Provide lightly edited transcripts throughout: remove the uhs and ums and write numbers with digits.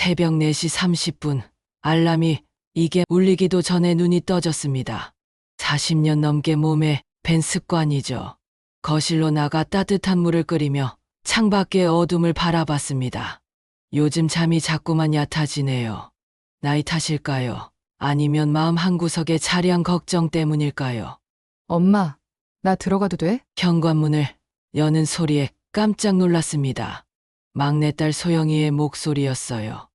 새벽 4시 30분 알람이 이게 울리기도 전에 눈이 떠졌습니다. 40년 넘게 몸에 밴 습관이죠. 거실로 나가 따뜻한 물을 끓이며 창밖의 어둠을 바라봤습니다. 요즘 잠이 자꾸만 얕아지네요. 나이 탓일까요? 아니면 마음 한구석의 자리한 걱정 때문일까요? 엄마, 나 들어가도 돼? 현관문을 여는 소리에 깜짝 놀랐습니다. 막내딸 소영이의 목소리였어요.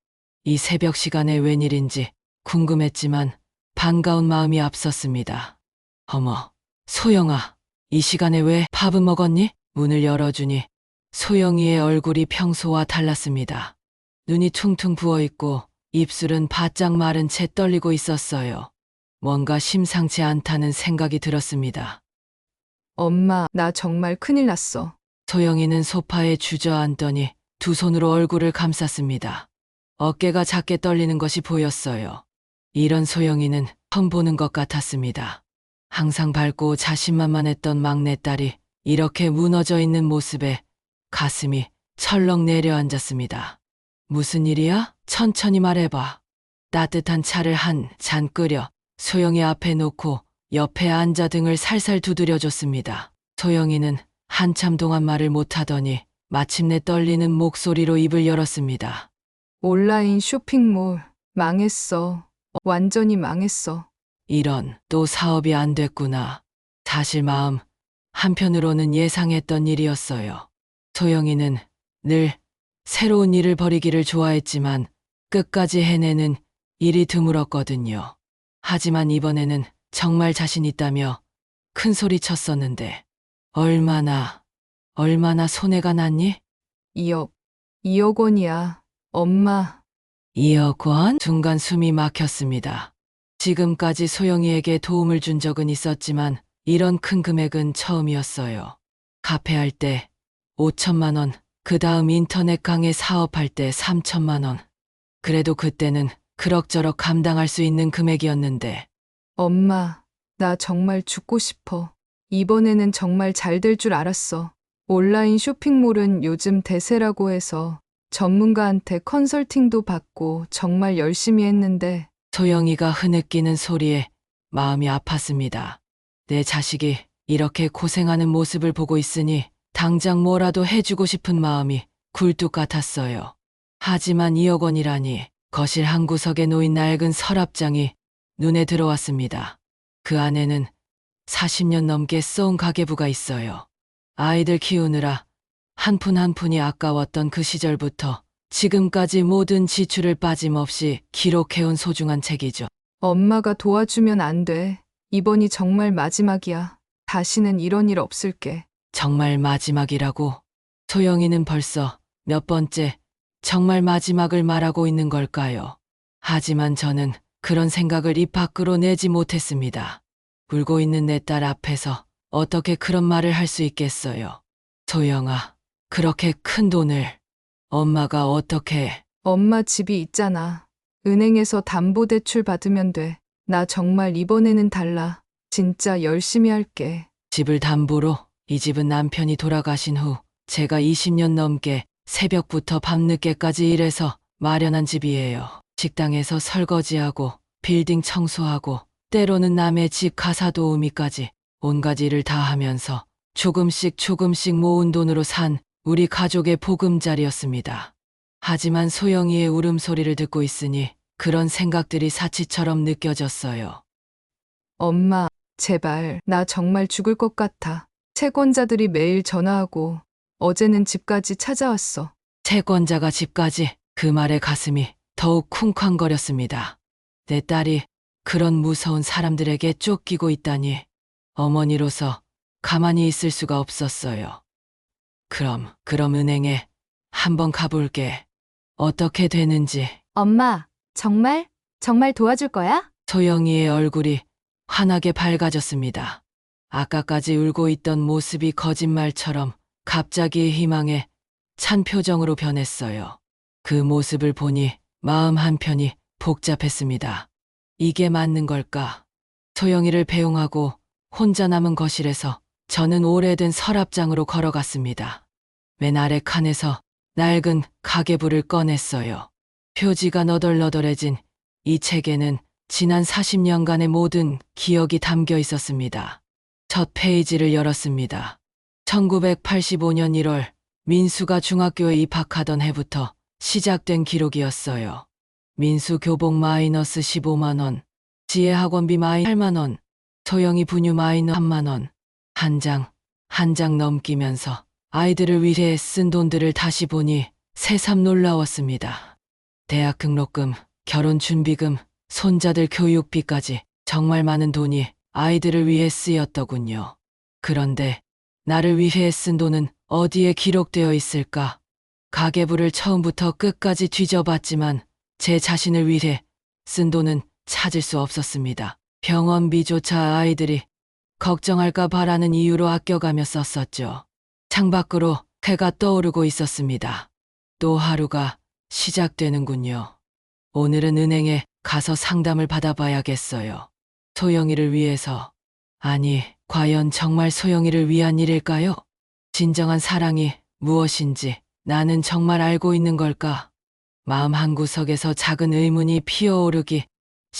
이 새벽 시간에 웬일인지 궁금했지만 반가운 마음이 앞섰습니다. 어머, 소영아, 이 시간에 왜 밥은 먹었니? 문을 열어주니 소영이의 얼굴이 평소와 달랐습니다. 눈이 퉁퉁 부어있고 입술은 바짝 마른 채 떨리고 있었어요. 뭔가 심상치 않다는 생각이 들었습니다. 엄마, 나 정말 큰일 났어. 소영이는 소파에 주저앉더니 두 손으로 얼굴을 감쌌습니다. 어깨가 작게 떨리는 것이 보였어요. 이런 소영이는 처음 보는 것 같았습니다. 항상 밝고 자신만만했던 막내딸이 이렇게 무너져 있는 모습에 가슴이 철렁 내려앉았습니다. 무슨 일이야? 천천히 말해봐. 따뜻한 차를 한 잔 끓여 소영이 앞에 놓고 옆에 앉아 등을 살살 두드려줬습니다. 소영이는 한참 동안 말을 못하더니 마침내 떨리는 목소리로 입을 열었습니다. 온라인 쇼핑몰 망했어. 완전히 망했어. 이런, 또 사업이 안 됐구나. 사실 마음 한편으로는 예상했던 일이었어요. 소영이는 늘 새로운 일을 벌이기를 좋아했지만 끝까지 해내는 일이 드물었거든요. 하지만 이번에는 정말 자신 있다며 큰 소리 쳤었는데 얼마나 손해가 났니? 2억 원이야. 엄마, 2억 원? 순간 숨이 막혔습니다. 지금까지 소영이에게 도움을 준 적은 있었지만 이런 큰 금액은 처음이었어요. 카페 할 때 5천만 원, 그 다음 인터넷 강의 사업할 때 3천만 원. 그래도 그때는 그럭저럭 감당할 수 있는 금액이었는데 엄마, 나 정말 죽고 싶어. 이번에는 정말 잘 될 줄 알았어. 온라인 쇼핑몰은 요즘 대세라고 해서 전문가한테 컨설팅도 받고 정말 열심히 했는데 소영이가 흐느끼는 소리에 마음이 아팠습니다. 내 자식이 이렇게 고생하는 모습을 보고 있으니 당장 뭐라도 해주고 싶은 마음이 굴뚝 같았어요. 하지만 2억 원이라니. 거실 한 구석에 놓인 낡은 서랍장이 눈에 들어왔습니다. 그 안에는 40년 넘게 써온 가계부가 있어요. 아이들 키우느라 한 푼 한 푼이 아까웠던 그 시절부터 지금까지 모든 지출을 빠짐없이 기록해온 소중한 책이죠. 엄마가 도와주면 안 돼. 이번이 정말 마지막이야. 다시는 이런 일 없을게. 정말 마지막이라고? 소영이는 벌써 몇 번째 정말 마지막을 말하고 있는 걸까요? 하지만 저는 그런 생각을 입 밖으로 내지 못했습니다. 울고 있는 내 딸 앞에서 어떻게 그런 말을 할 수 있겠어요? 소영아, 그렇게 큰 돈을 엄마가 어떻게... 엄마 집이 있잖아. 은행에서 담보대출 받으면 돼. 나 정말 이번에는 달라. 진짜 열심히 할게. 집을 담보로? 이 집은 남편이 돌아가신 후 제가 20년 넘게 새벽부터 밤늦게까지 일해서 마련한 집이에요. 식당에서 설거지하고 빌딩 청소하고 때로는 남의 집 가사 도우미까지 온갖 일을 다 하면서 조금씩 모은 돈으로 산 우리 가족의 보금자리였습니다. 하지만 소영이의 울음소리를 듣고 있으니 그런 생각들이 사치처럼 느껴졌어요. 엄마, 제발. 나 정말 죽을 것 같아. 채권자들이 매일 전화하고 어제는 집까지 찾아왔어. 채권자가 집까지? 그 말에 가슴이 더욱 쿵쾅거렸습니다. 내 딸이 그런 무서운 사람들에게 쫓기고 있다니 어머니로서 가만히 있을 수가 없었어요. 그럼 은행에 한번 가볼게. 어떻게 되는지. 엄마, 정말 도와줄 거야? 소영이의 얼굴이 환하게 밝아졌습니다. 아까까지 울고 있던 모습이 거짓말처럼 갑자기 희망에 찬 표정으로 변했어요. 그 모습을 보니 마음 한편이 복잡했습니다. 이게 맞는 걸까? 소영이를 배웅하고 혼자 남은 거실에서 저는 오래된 서랍장으로 걸어갔습니다. 맨 아래 칸에서 낡은 가계부를 꺼냈어요. 표지가 너덜너덜해진 이 책에는 지난 40년간의 모든 기억이 담겨 있었습니다. 첫 페이지를 열었습니다. 1985년 1월 민수가 중학교에 입학하던 해부터 시작된 기록이었어요. 민수 교복 마이너스 15만 원, 지혜 학원비 마이너스 8만 원, 소영이 분유 마이너스 3만 원. 한 장 넘기면서 아이들을 위해 쓴 돈들을 다시 보니 새삼 놀라웠습니다. 대학 등록금, 결혼 준비금, 손자들 교육비까지 정말 많은 돈이 아이들을 위해 쓰였더군요. 그런데 나를 위해 쓴 돈은 어디에 기록되어 있을까? 가계부를 처음부터 끝까지 뒤져봤지만 제 자신을 위해 쓴 돈은 찾을 수 없었습니다. 병원비조차 아이들이 걱정할까 봐라는 이유로 아껴가며 썼었죠. 창밖으로 해가 떠오르고 있었습니다. 또 하루가 시작되는군요. 오늘은 은행에 가서 상담을 받아봐야겠어요. 소영이를 위해서. 아니, 과연 정말 소영이를 위한 일일까요? 진정한 사랑이 무엇인지 나는 정말 알고 있는 걸까? 마음 한구석에서 작은 의문이 피어오르기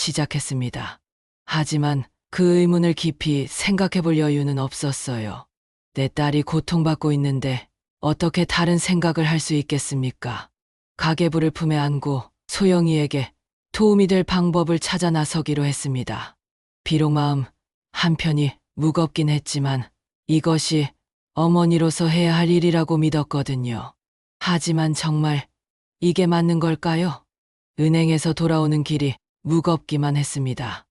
시작했습니다. 하지만 그 의문을 깊이 생각해 볼 여유는 없었어요. 내 딸이 고통받고 있는데 어떻게 다른 생각을 할 수 있겠습니까? 가계부를 품에 안고 소영이에게 도움이 될 방법을 찾아 나서기로 했습니다. 비록 마음 한편이 무겁긴 했지만 이것이 어머니로서 해야 할 일이라고 믿었거든요. 하지만 정말 이게 맞는 걸까요? 은행에서 돌아오는 길이 무겁기만 했습니다.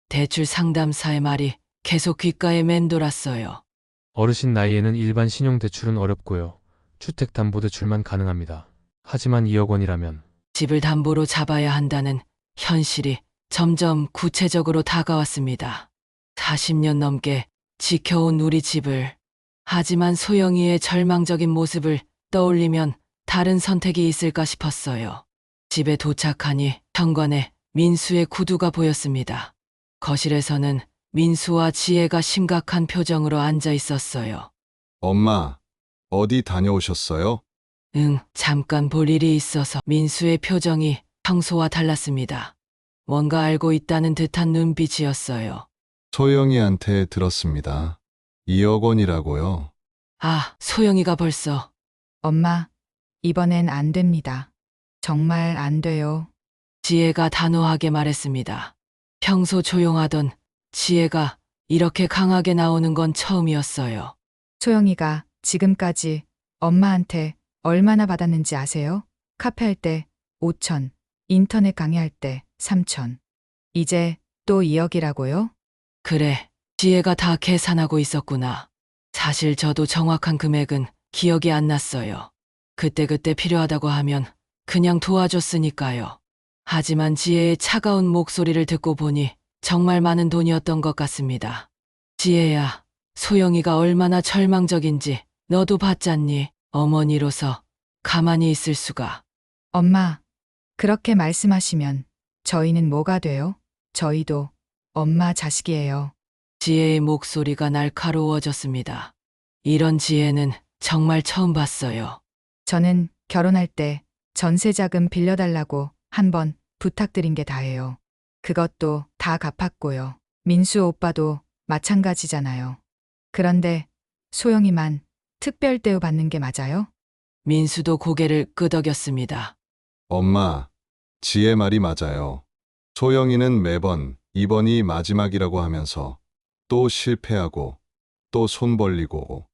대출 상담사의 말이 계속 귓가에 맴돌았어요. 어르신 나이에는 일반 신용대출은 어렵고요. 주택담보대출만 가능합니다. 하지만 2억 원이라면 집을 담보로 잡아야 한다는 현실이 점점 구체적으로 다가왔습니다. 40년 넘게 지켜온 우리 집을. 하지만 소영이의 절망적인 모습을 떠올리면 다른 선택이 있을까 싶었어요. 집에 도착하니 현관에 민수의 구두가 보였습니다. 거실에서는 민수와 지혜가 심각한 표정으로 앉아 있었어요. 엄마, 어디 다녀오셨어요? 응, 잠깐 볼 일이 있어서. 민수의 표정이 평소와 달랐습니다. 뭔가 알고 있다는 듯한 눈빛이었어요. 소영이한테 들었습니다. 2억 원이라고요. 아, 소영이가 벌써. 엄마, 이번엔 안 됩니다. 정말 안 돼요. 지혜가 단호하게 말했습니다. 평소 조용하던 지혜가 이렇게 강하게 나오는 건 처음이었어요. 소영이가 지금까지 엄마한테 얼마나 받았는지 아세요? 카페 할 때 5천, 인터넷 강의할 때 3천. 이제 또 2억이라고요? 그래, 지혜가 다 계산하고 있었구나. 사실 저도 정확한 금액은 기억이 안 났어요. 그때그때 필요하다고 하면 그냥 도와줬으니까요. 하지만 지혜의 차가운 목소리를 듣고 보니 정말 많은 돈이었던 것 같습니다. 지혜야, 소영이가 얼마나 절망적인지 너도 봤잖니? 어머니로서 가만히 있을 수가. 엄마, 그렇게 말씀하시면 저희는 뭐가 돼요? 저희도 엄마 자식이에요. 지혜의 목소리가 날카로워졌습니다. 이런 지혜는 정말 처음 봤어요. 저는 결혼할 때 전세자금 빌려달라고 한 번 부탁드린 게 다예요. 그것도 다 갚았고요. 민수 오빠도 마찬가지잖아요. 그런데 소영이만 특별 대우 받는 게 맞아요? 민수도 고개를 끄덕였습니다. 엄마, 지혜 말이 맞아요. 소영이는 매번 이번이 마지막이라고 하면서 또 실패하고 또 손 벌리고.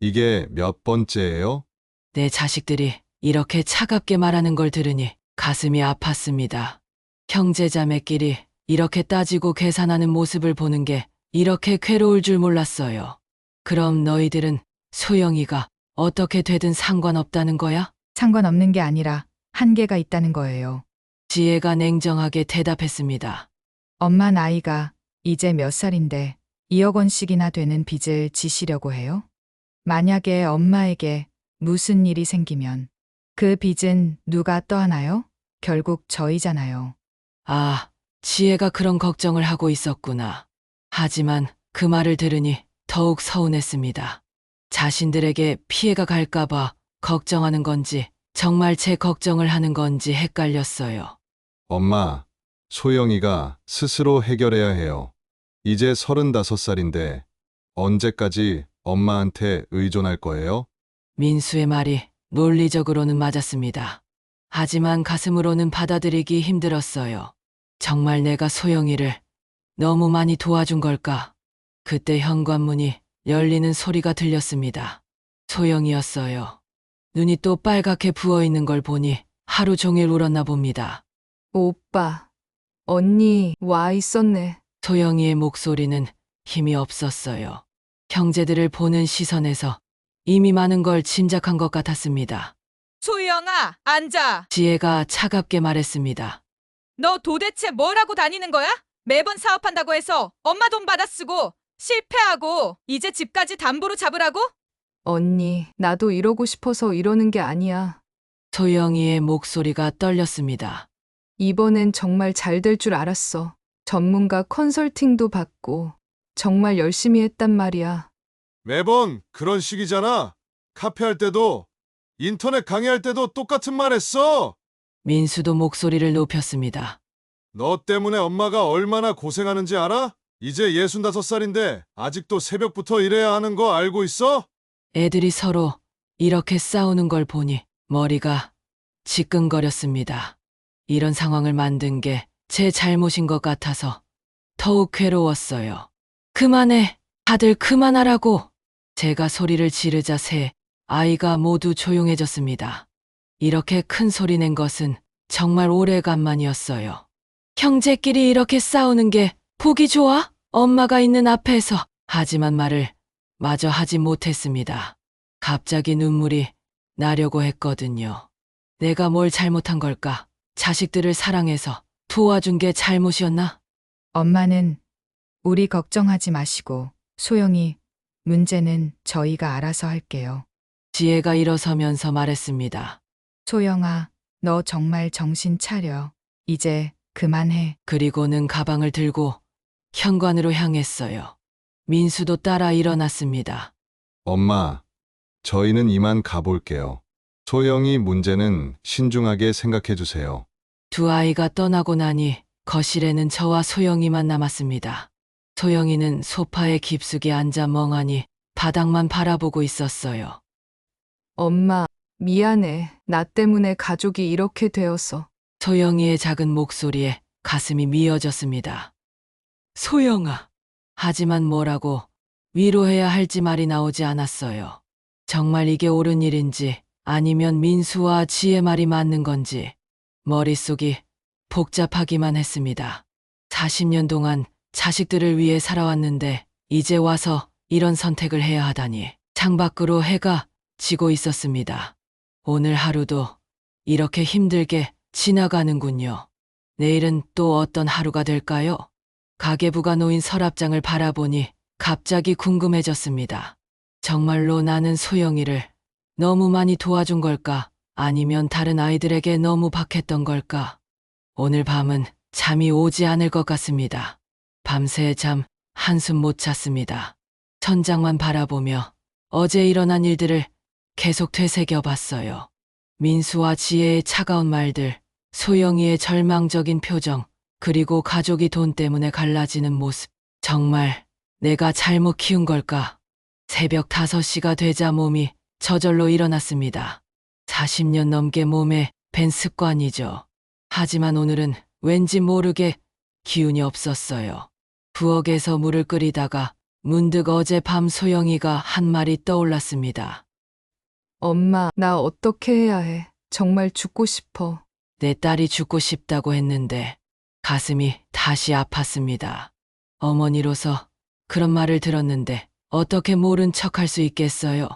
이게 몇 번째예요? 내 자식들이 이렇게 차갑게 말하는 걸 들으니 가슴이 아팠습니다. 형제자매끼리 이렇게 따지고 계산하는 모습을 보는 게 이렇게 괴로울 줄 몰랐어요. 그럼 너희들은 소영이가 어떻게 되든 상관없다는 거야? 상관없는 게 아니라 한계가 있다는 거예요. 지혜가 냉정하게 대답했습니다. 엄마 나이가 이제 몇 살인데 2억 원씩이나 되는 빚을 지시려고 해요? 만약에 엄마에게 무슨 일이 생기면 그 빚은 누가 떠안아요? 결국 저희잖아요. 아, 지혜가 그런 걱정을 하고 있었구나. 하지만 그 말을 들으니 더욱 서운했습니다. 자신들에게 피해가 갈까봐 걱정하는 건지 정말 제 걱정을 하는 건지 헷갈렸어요. 엄마, 소영이가 스스로 해결해야 해요. 이제 35살인데 언제까지 엄마한테 의존할 거예요? 민수의 말이 논리적으로는 맞았습니다. 하지만 가슴으로는 받아들이기 힘들었어요. 정말 내가 소영이를 너무 많이 도와준 걸까? 그때 현관문이 열리는 소리가 들렸습니다. 소영이었어요. 눈이 또 빨갛게 부어있는 걸 보니 하루 종일 울었나 봅니다. 오빠, 언니 와 있었네. 소영이의 목소리는 힘이 없었어요. 형제들을 보는 시선에서 이미 많은 걸 짐작한 것 같았습니다. 소영아, 앉아. 지혜가 차갑게 말했습니다. 너 도대체 뭘 하고 다니는 거야? 매번 사업한다고 해서 엄마 돈 받아 쓰고 실패하고 이제 집까지 담보로 잡으라고? 언니, 나도 이러고 싶어서 이러는 게 아니야. 소영이의 목소리가 떨렸습니다. 이번엔 정말 잘 될 줄 알았어. 전문가 컨설팅도 받고 정말 열심히 했단 말이야. 매번 그런 식이잖아. 카페 할 때도 인터넷 강의할 때도 똑같은 말 했어. 민수도 목소리를 높였습니다. 너 때문에 엄마가 얼마나 고생하는지 알아? 이제 65살인데 아직도 새벽부터 일해야 하는 거 알고 있어? 애들이 서로 이렇게 싸우는 걸 보니 머리가 지끈거렸습니다. 이런 상황을 만든 게 제 잘못인 것 같아서 더욱 괴로웠어요. 그만해! 다들 그만하라고! 제가 소리를 지르자 새 아이가 모두 조용해졌습니다. 이렇게 큰 소리 낸 것은 정말 오래간만이었어요. 형제끼리 이렇게 싸우는 게 보기 좋아? 엄마가 있는 앞에서. 하지만 말을 마저 하지 못했습니다. 갑자기 눈물이 나려고 했거든요. 내가 뭘 잘못한 걸까? 자식들을 사랑해서 도와준 게 잘못이었나? 엄마는 우리 걱정하지 마시고 소영이 문제는 저희가 알아서 할게요. 지혜가 일어서면서 말했습니다. 소영아, 너 정말 정신 차려. 이제 그만해. 그리고는 가방을 들고 현관으로 향했어요. 민수도 따라 일어났습니다. 엄마, 저희는 이만 가볼게요. 소영이 문제는 신중하게 생각해 주세요. 두 아이가 떠나고 나니 거실에는 저와 소영이만 남았습니다. 소영이는 소파에 깊숙이 앉아 멍하니 바닥만 바라보고 있었어요. 엄마, 미안해. 나 때문에 가족이 이렇게 되어서. 소영이의 작은 목소리에 가슴이 미어졌습니다. 소영아. 하지만 뭐라고 위로해야 할지 말이 나오지 않았어요. 정말 이게 옳은 일인지 아니면 민수와 지혜 말이 맞는 건지 머릿속이 복잡하기만 했습니다. 40년 동안 자식들을 위해 살아왔는데 이제 와서 이런 선택을 해야 하다니 창밖으로 해가 지고 있었습니다. 오늘 하루도 이렇게 힘들게 지나가는군요. 내일은 또 어떤 하루가 될까요? 가계부가 놓인 서랍장을 바라보니 갑자기 궁금해졌습니다. 정말로 나는 소영이를 너무 많이 도와준 걸까? 아니면 다른 아이들에게 너무 박했던 걸까? 오늘 밤은 잠이 오지 않을 것 같습니다. 밤새 잠 한숨 못 잤습니다. 천장만 바라보며 어제 일어난 일들을 계속 되새겨 봤어요. 민수와 지혜의 차가운 말들, 소영이의 절망적인 표정, 그리고 가족이 돈 때문에 갈라지는 모습. 정말 내가 잘못 키운 걸까? 새벽 5시가 되자 몸이 저절로 일어났습니다. 40년 넘게 몸에 밴 습관이죠. 하지만 오늘은 왠지 모르게 기운이 없었어요. 부엌에서 물을 끓이다가 문득 어젯밤 소영이가 한 말이 떠올랐습니다. 엄마, 나 어떻게 해야 해? 정말 죽고 싶어. 내 딸이 죽고 싶다고 했는데 가슴이 다시 아팠습니다. 어머니로서 그런 말을 들었는데 어떻게 모른 척할 수 있겠어요?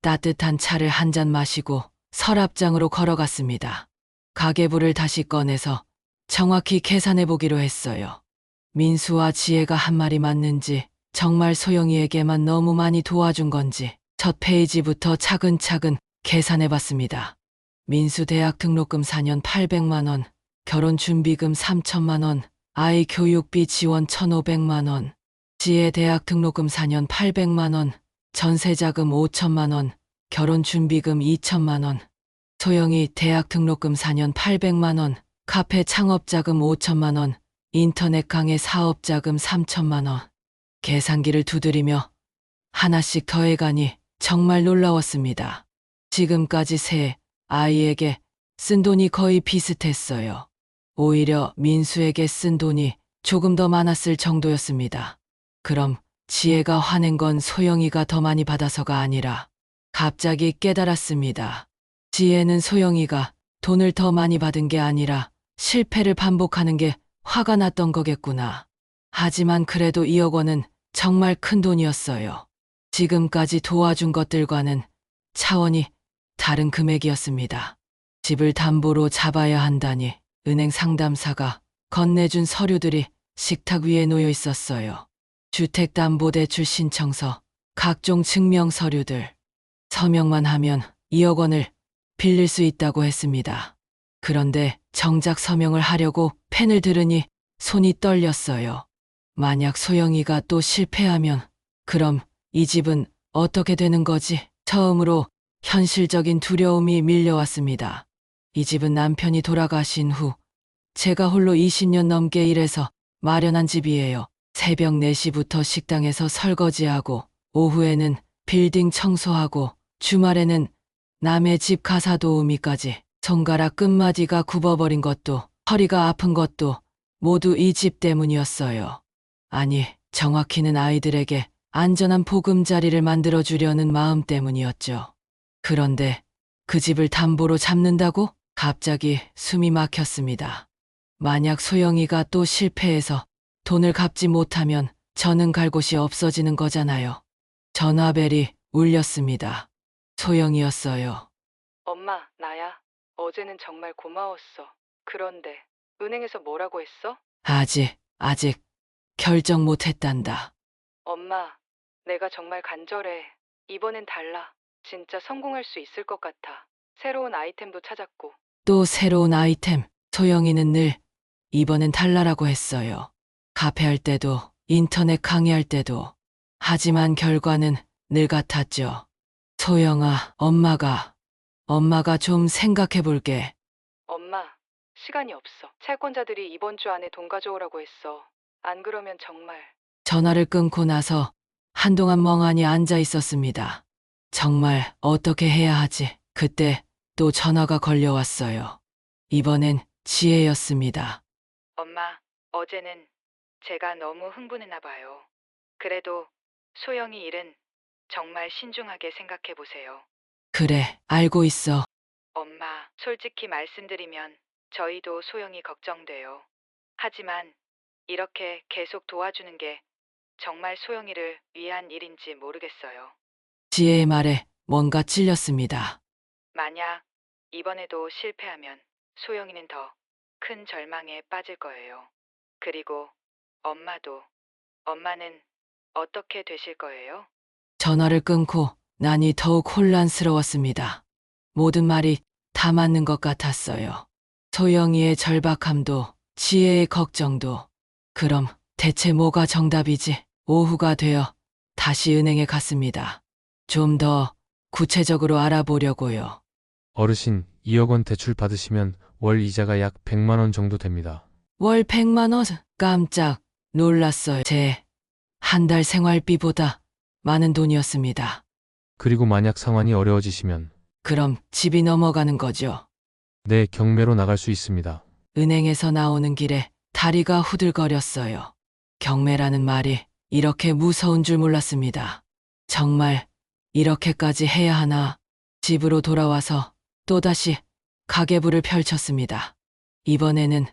따뜻한 차를 한 잔 마시고 서랍장으로 걸어갔습니다. 가계부를 다시 꺼내서 정확히 계산해 보기로 했어요. 민수와 지혜가 한 말이 맞는지 정말 소영이에게만 너무 많이 도와준 건지 첫 페이지부터 차근차근 계산해 봤습니다. 민수 대학 등록금 4년 800만 원, 결혼 준비금 3천만 원, 아이 교육비 지원 1,500만 원, 지혜 대학 등록금 4년 800만 원, 전세자금 5천만 원, 결혼 준비금 2천만 원, 소영이 대학 등록금 4년 800만 원, 카페 창업자금 5천만 원, 인터넷 강의 사업자금 3천만 원. 계산기를 두드리며 하나씩 더해가니 정말 놀라웠습니다. 지금까지 세 아이에게 쓴 돈이 거의 비슷했어요. 오히려 민수에게 쓴 돈이 조금 더 많았을 정도였습니다. 그럼 지혜가 화낸 건 소영이가 더 많이 받아서가 아니라 갑자기 깨달았습니다. 지혜는 소영이가 돈을 더 많이 받은 게 아니라 실패를 반복하는 게 화가 났던 거겠구나. 하지만 그래도 2억 원은 정말 큰 돈이었어요. 지금까지 도와준 것들과는 차원이 다른 금액이었습니다. 집을 담보로 잡아야 한다니 은행 상담사가 건네준 서류들이 식탁 위에 놓여 있었어요. 주택담보대출 신청서, 각종 증명 서류들. 서명만 하면 2억 원을 빌릴 수 있다고 했습니다. 그런데 정작 서명을 하려고 펜을 들으니 손이 떨렸어요. 만약 소영이가 또 실패하면 그럼 이 집은 어떻게 되는 거지? 처음으로 현실적인 두려움이 밀려왔습니다. 이 집은 남편이 돌아가신 후 제가 홀로 20년 넘게 일해서 마련한 집이에요. 새벽 4시부터 식당에서 설거지하고 오후에는 빌딩 청소하고 주말에는 남의 집 가사 도우미까지. 손가락 끝마디가 굽어버린 것도 허리가 아픈 것도 모두 이 집 때문이었어요. 아니, 정확히는 아이들에게 안전한 보금자리를 만들어주려는 마음 때문이었죠. 그런데 그 집을 담보로 잡는다고? 갑자기 숨이 막혔습니다. 만약 소영이가 또 실패해서 돈을 갚지 못하면 저는 갈 곳이 없어지는 거잖아요. 전화벨이 울렸습니다. 소영이였어요. 엄마, 나야. 어제는 정말 고마웠어. 그런데 은행에서 뭐라고 했어? 아직 결정 못했단다. 엄마, 내가 정말 간절해. 이번엔 달라. 진짜 성공할 수 있을 것 같아. 새로운 아이템도 찾았고. 또 새로운 아이템. 소영이는 늘 이번엔 달라라고 했어요. 카페 할 때도 인터넷 강의할 때도. 하지만 결과는 늘 같았죠. 소영아, 엄마가 좀 생각해 볼게. 엄마, 시간이 없어. 채권자들이 이번 주 안에 돈 가져오라고 했어. 안 그러면 정말. 전화를 끊고 나서 한동안 멍하니 앉아 있었습니다. 정말 어떻게 해야 하지? 그때 또 전화가 걸려왔어요. 이번엔 지혜였습니다. 엄마, 어제는 제가 너무 흥분했나 봐요. 그래도 소영이 일은 정말 신중하게 생각해 보세요. 그래, 알고 있어. 엄마, 솔직히 말씀드리면 저희도 소영이 걱정돼요. 하지만 이렇게 계속 도와주는 게 정말 소영이를 위한 일인지 모르겠어요. 지혜의 말에 뭔가 찔렸습니다. 만약 이번에도 실패하면 소영이는 더 큰 절망에 빠질 거예요. 그리고 엄마는 어떻게 되실 거예요? 전화를 끊고 나니 더욱 혼란스러웠습니다. 모든 말이 다 맞는 것 같았어요. 소영이의 절박함도 지혜의 걱정도. 그럼 대체 뭐가 정답이지? 오후가 되어 다시 은행에 갔습니다. 좀 더 구체적으로 알아보려고요. 어르신, 2억 원 대출 받으시면 월 이자가 약 100만 원 정도 됩니다. 월 100만 원? 깜짝 놀랐어요. 제 한 달 생활비보다 많은 돈이었습니다. 그리고 만약 상황이 어려워지시면 그럼 집이 넘어가는 거죠. 네, 경매로 나갈 수 있습니다. 은행에서 나오는 길에 다리가 후들거렸어요. 경매라는 말이 이렇게 무서운 줄 몰랐습니다. 정말 이렇게까지 해야 하나? 집으로 돌아와서 또다시 가계부를 펼쳤습니다. 이번에는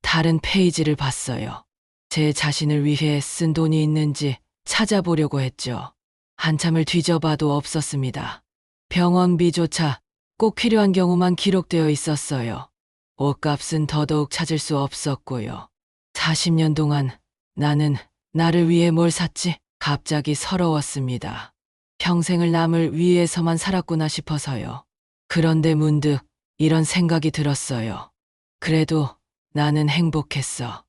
다른 페이지를 봤어요. 제 자신을 위해 쓴 돈이 있는지 찾아보려고 했죠. 한참을 뒤져봐도 없었습니다. 병원비조차 꼭 필요한 경우만 기록되어 있었어요. 옷값은 더더욱 찾을 수 없었고요. 40년 동안 나는 나를 위해 뭘 샀지? 갑자기 서러웠습니다. 평생을 남을 위해서만 살았구나 싶어서요. 그런데 문득 이런 생각이 들었어요. 그래도 나는 행복했어.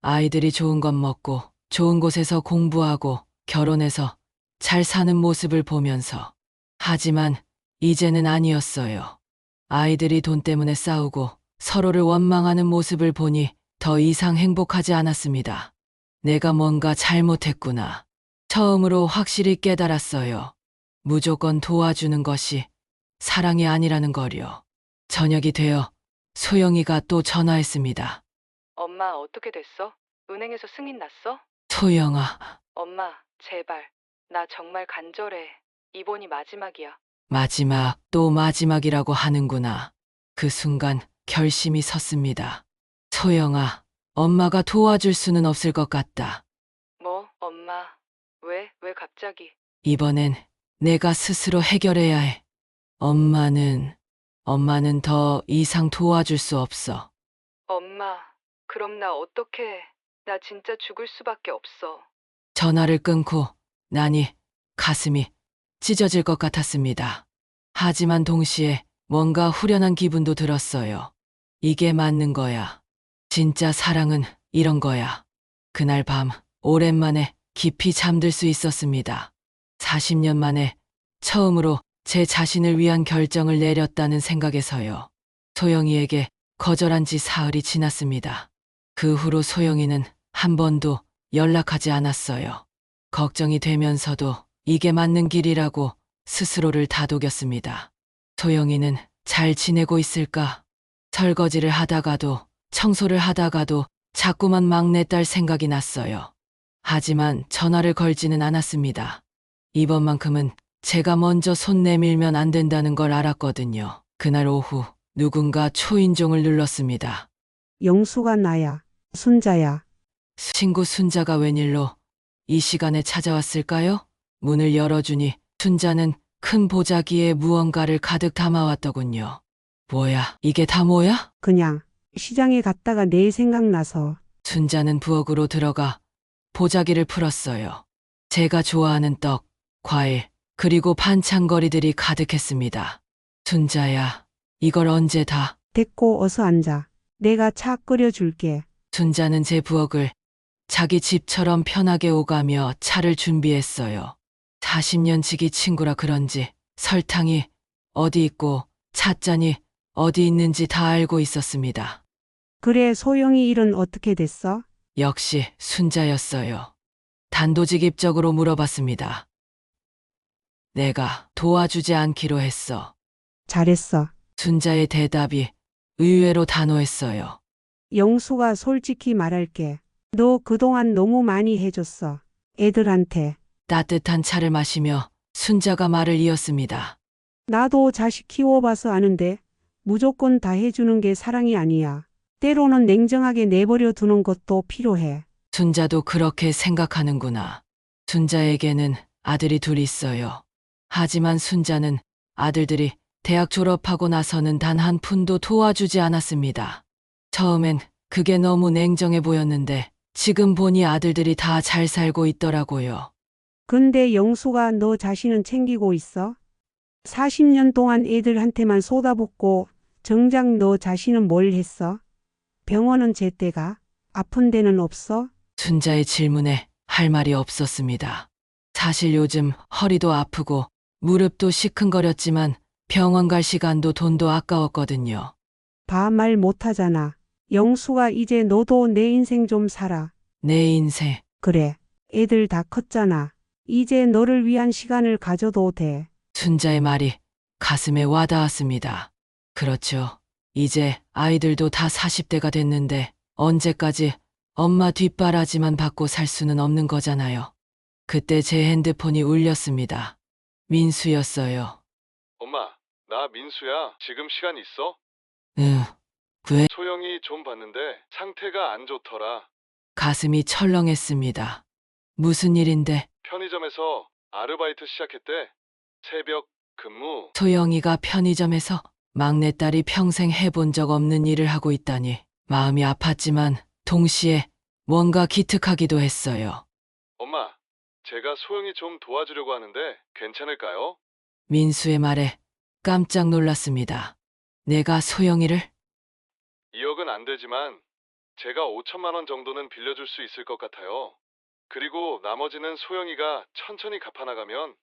아이들이 좋은 것 먹고 좋은 곳에서 공부하고 결혼해서 잘 사는 모습을 보면서. 하지만 이제는 아니었어요. 아이들이 돈 때문에 싸우고 서로를 원망하는 모습을 보니 더 이상 행복하지 않았습니다. 내가 뭔가 잘못했구나. 처음으로 확실히 깨달았어요. 무조건 도와주는 것이 사랑이 아니라는 거요. 저녁이 되어 소영이가 또 전화했습니다. 엄마 어떻게 됐어? 은행에서 승인 났어? 소영아, 엄마, 제발. 나 정말 간절해. 이번이 마지막이야. 마지막 또 마지막이라고 하는구나. 그 순간 결심이 섰습니다. 소영아, 엄마가 도와줄 수는 없을 것 같다. 뭐, 엄마? 왜 갑자기? 이번엔 내가 스스로 해결해야 해. 엄마는 더 이상 도와줄 수 없어. 엄마, 그럼 나 어떡해? 나 진짜 죽을 수밖에 없어. 전화를 끊고 나니 가슴이 찢어질 것 같았습니다. 하지만 동시에 뭔가 후련한 기분도 들었어요. 이게 맞는 거야. 진짜 사랑은 이런 거야. 그날 밤 오랜만에 깊이 잠들 수 있었습니다. 40년 만에 처음으로 제 자신을 위한 결정을 내렸다는 생각에서요. 소영이에게 거절한 지 사흘이 지났습니다. 그 후로 소영이는 한 번도 연락하지 않았어요. 걱정이 되면서도 이게 맞는 길이라고 스스로를 다독였습니다. 소영이는 잘 지내고 있을까? 설거지를 하다가도 청소를 하다가도 자꾸만 막내딸 생각이 났어요. 하지만 전화를 걸지는 않았습니다. 이번만큼은 제가 먼저 손 내밀면 안 된다는 걸 알았거든요. 그날 오후 누군가 초인종을 눌렀습니다. 영수가 나야. 순자야. 친구 순자가 웬일로 이 시간에 찾아왔을까요? 문을 열어주니 순자는 큰 보자기에 무언가를 가득 담아왔더군요. 뭐야, 이게 다 뭐야? 그냥 시장에 갔다가 내 생각나서. 순자는 부엌으로 들어가 보자기를 풀었어요. 제가 좋아하는 떡, 과일, 그리고 반찬거리들이 가득했습니다. 순자야, 이걸 언제 다? 됐고 어서 앉아. 내가 차 끓여줄게. 순자는 제 부엌을 자기 집처럼 편하게 오가며 차를 준비했어요. 40년 지기 친구라 그런지 설탕이 어디 있고 찻잔이 어디 있는지 다 알고 있었습니다. 그래, 소영이 일은 어떻게 됐어? 역시 순자였어요. 단도직입적으로 물어봤습니다. 내가 도와주지 않기로 했어. 잘했어. 순자의 대답이 의외로 단호했어요. 영수가 솔직히 말할게. 너 그동안 너무 많이 해줬어. 애들한테. 따뜻한 차를 마시며 순자가 말을 이었습니다. 나도 자식 키워봐서 아는데 무조건 다 해주는 게 사랑이 아니야. 때로는 냉정하게 내버려 두는 것도 필요해. 순자도 그렇게 생각하는구나. 순자에게는 아들이 둘 있어요. 하지만 순자는 아들들이 대학 졸업하고 나서는 단 한 푼도 도와주지 않았습니다. 처음엔 그게 너무 냉정해 보였는데 지금 보니 아들들이 다 잘 살고 있더라고요. 근데 영수가 너 자신은 챙기고 있어? 40년 동안 애들한테만 쏟아붓고 정작 너 자신은 뭘 했어? 병원은 제때가? 아픈 데는 없어? 순자의 질문에 할 말이 없었습니다. 사실 요즘 허리도 아프고 무릎도 시큰거렸지만 병원 갈 시간도 돈도 아까웠거든요. 봐, 말 못하잖아. 영수가 이제 너도 내 인생 좀 살아. 내 인생, 그래, 애들 다 컸잖아. 이제 너를 위한 시간을 가져도 돼. 순자의 말이 가슴에 와닿았습니다. 그렇죠. 이제 아이들도 다 40대가 됐는데 언제까지 엄마 뒷바라지만 받고 살 수는 없는 거잖아요. 그때 제 핸드폰이 울렸습니다. 민수였어요. 엄마, 나 민수야. 지금 시간 있어? 왜? 소영이 좀 봤는데 상태가 안 좋더라. 가슴이 철렁했습니다. 무슨 일인데? 편의점에서 아르바이트 시작했대. 새벽 근무. 소영이가 편의점에서 막내딸이 평생 해본 적 없는 일을 하고 있다니 마음이 아팠지만 동시에 뭔가 기특하기도 했어요. 엄마, 제가 소영이 좀 도와주려고 하는데 괜찮을까요? 민수의 말에 깜짝 놀랐습니다. 내가 소영이를? 2억은 안 되지만 제가 5천만 원 정도는 빌려줄 수 있을 것 같아요. 그리고 나머지는 소영이가 천천히 갚아나가면.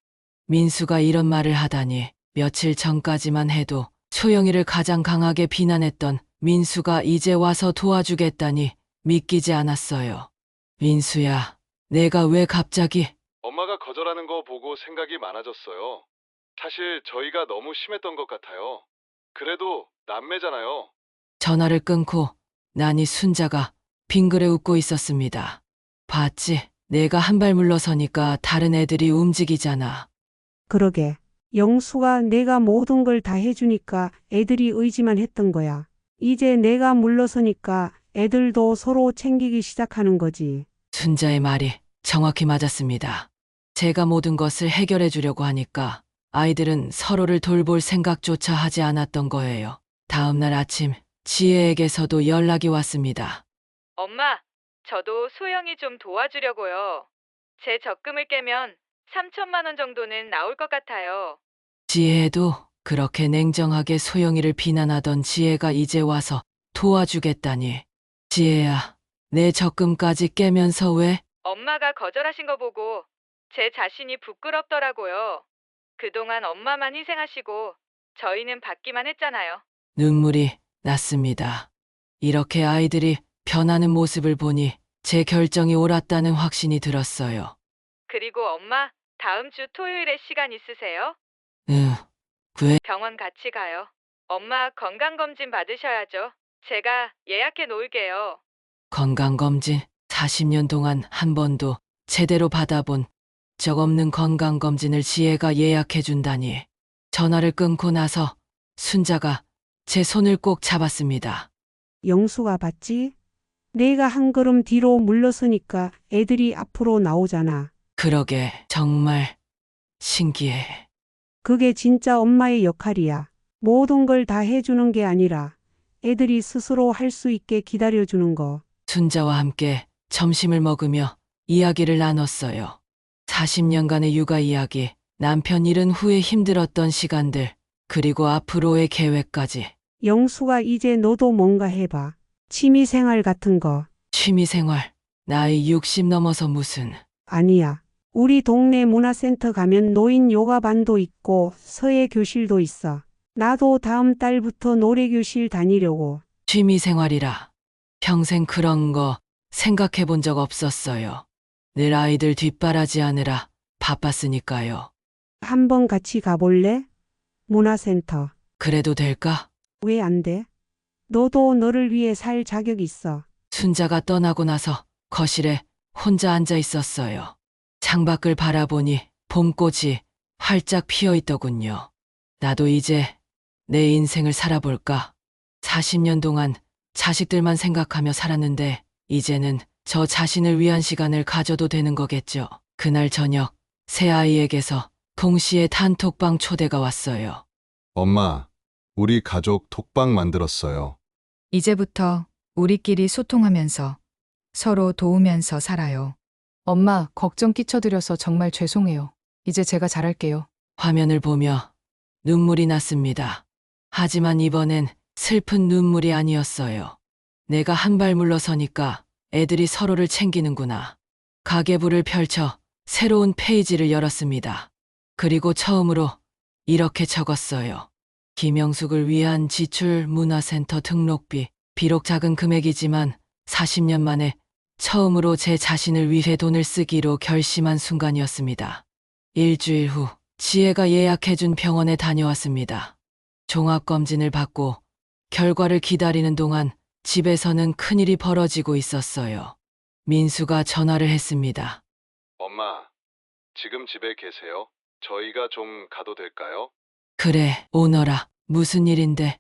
민수가 이런 말을 하다니 며칠 전까지만 해도 소영이를 가장 강하게 비난했던 민수가 이제 와서 도와주겠다니 믿기지 않았어요. 민수야, 내가 왜 갑자기... 엄마가 거절하는 거 보고 생각이 많아졌어요. 사실 저희가 너무 심했던 것 같아요. 그래도 남매잖아요. 전화를 끊고 나니 순자가 빙그레 웃고 있었습니다. 봤지? 내가 한 발 물러서니까 다른 애들이 움직이잖아. 그러게. 영수가 내가 모든 걸 다 해주니까 애들이 의지만 했던 거야. 이제 내가 물러서니까 애들도 서로 챙기기 시작하는 거지. 순자의 말이 정확히 맞았습니다. 제가 모든 것을 해결해 주려고 하니까 아이들은 서로를 돌볼 생각조차 하지 않았던 거예요. 다음 날 아침 지혜에게서도 연락이 왔습니다. 엄마, 저도 소영이 좀 도와주려고요. 제 적금을 깨면 3천만 원 정도는 나올 것 같아요. 지혜도 그렇게 냉정하게 소영이를 비난하던 지혜가 이제 와서 도와주겠다니. 지혜야, 내 적금까지 깨면서 왜... 엄마가 거절하신 거 보고 제 자신이 부끄럽더라고요. 그동안 엄마만 희생하시고 저희는 받기만 했잖아요. 눈물이 났습니다. 이렇게 아이들이 변하는 모습을 보니 제 결정이 옳았다는 확신이 들었어요. 그리고 엄마, 다음 주 토요일에 시간 있으세요? 응, 왜? 병원 같이 가요. 엄마 건강검진 받으셔야죠. 제가 예약해 놓을게요. 건강검진 40년 동안 한 번도 제대로 받아본 적 없는 건강검진을 지혜가 예약해준다니. 전화를 끊고 나서 순자가 제 손을 꼭 잡았습니다. 영수가 봤지? 내가 한 걸음 뒤로 물러서니까 애들이 앞으로 나오잖아. 그러게 정말 신기해. 그게 진짜 엄마의 역할이야. 모든 걸 다 해주는 게 아니라 애들이 스스로 할 수 있게 기다려주는 거. 순자와 함께 점심을 먹으며 이야기를 나눴어요. 40년간의 육아 이야기, 남편 잃은 후에 힘들었던 시간들, 그리고 앞으로의 계획까지. 영수가 이제 너도 뭔가 해봐. 취미생활 같은 거. 취미생활, 나이 60 넘어서 무슨... 아니야. 우리 동네 문화센터 가면 노인 요가반도 있고 서예 교실도 있어. 나도 다음 달부터 노래교실 다니려고. 취미생활이라. 평생 그런 거 생각해 본 적 없었어요. 늘 아이들 뒷바라지하느라 바빴으니까요. 한번 같이 가볼래? 문화센터. 그래도 될까? 왜 안 돼? 너도 너를 위해 살 자격 있어. 순자가 떠나고 나서 거실에 혼자 앉아 있었어요. 창밖을 바라보니 봄꽃이 활짝 피어 있더군요. 나도 이제 내 인생을 살아볼까? 40년 동안 자식들만 생각하며 살았는데 이제는 저 자신을 위한 시간을 가져도 되는 거겠죠. 그날 저녁 새 아이에게서 동시에 단톡방 초대가 왔어요. 엄마, 우리 가족 톡방 만들었어요. 이제부터 우리끼리 소통하면서 서로 도우면서 살아요. 엄마, 걱정 끼쳐드려서 정말 죄송해요. 이제 제가 잘할게요. 화면을 보며 눈물이 났습니다. 하지만 이번엔 슬픈 눈물이 아니었어요. 내가 한 발 물러서니까 애들이 서로를 챙기는구나. 가계부를 펼쳐 새로운 페이지를 열었습니다. 그리고 처음으로 이렇게 적었어요. 김영숙을 위한 지출 문화센터 등록비. 비록 작은 금액이지만 40년 만에 처음으로 제 자신을 위해 돈을 쓰기로 결심한 순간이었습니다. 일주일 후 지혜가 예약해준 병원에 다녀왔습니다. 종합검진을 받고 결과를 기다리는 동안 집에서는 큰일이 벌어지고 있었어요. 민수가 전화를 했습니다. 엄마, 지금 집에 계세요? 저희가 좀 가도 될까요? 그래, 오너라. 무슨 일인데?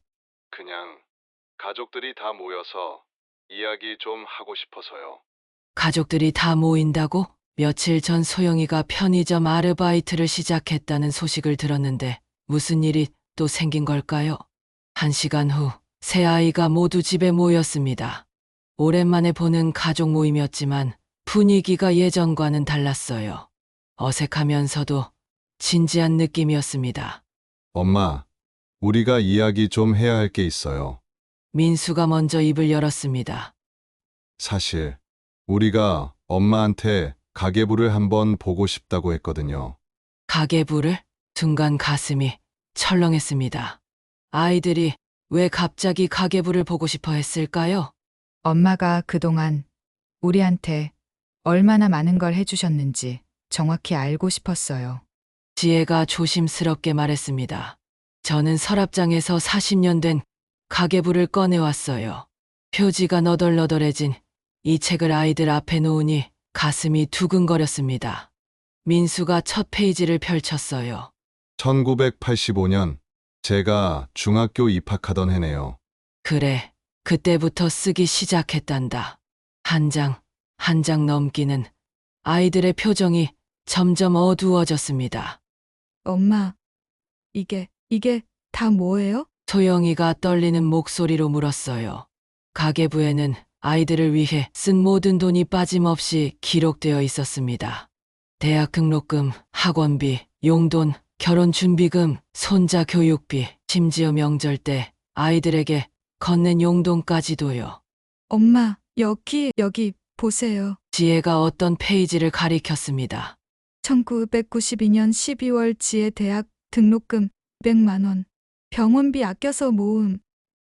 그냥 가족들이 다 모여서 이야기 좀 하고 싶어서요. 가족들이 다 모인다고? 며칠 전 소영이가 편의점 아르바이트를 시작했다는 소식을 들었는데 무슨 일이 또 생긴 걸까요? 1시간 후 세 아이가 모두 집에 모였습니다. 오랜만에 보는 가족 모임이었지만 분위기가 예전과는 달랐어요. 어색하면서도 진지한 느낌이었습니다. 엄마, 우리가 이야기 좀 해야 할 게 있어요. 민수가 먼저 입을 열었습니다. 사실 우리가 엄마한테 가계부를 한번 보고 싶다고 했거든요. 가계부를? 순간 가슴이 철렁했습니다. 아이들이 왜 갑자기 가계부를 보고 싶어 했을까요? 엄마가 그동안 우리한테 얼마나 많은 걸 해주셨는지 정확히 알고 싶었어요. 지혜가 조심스럽게 말했습니다. 저는 서랍장에서 40년 된 가계부를 꺼내왔어요. 표지가 너덜너덜해진 이 책을 아이들 앞에 놓으니 가슴이 두근거렸습니다. 민수가 첫 페이지를 펼쳤어요. 1985년 제가 중학교 입학하던 해네요. 그래, 그때부터 쓰기 시작했단다. 한 장, 한 장 넘기는 아이들의 표정이 점점 어두워졌습니다. 엄마, 이게 다 뭐예요? 소영이가 떨리는 목소리로 물었어요. 가계부에는 아이들을 위해 쓴 모든 돈이 빠짐없이 기록되어 있었습니다. 대학 등록금, 학원비, 용돈, 결혼 준비금, 손자 교육비, 심지어 명절 때 아이들에게 건넨 용돈까지도요. 엄마, 여기 보세요. 지혜가 어떤 페이지를 가리켰습니다. 1992년 12월 지혜 대학 등록금 100만 원. 병원비 아껴서 모음.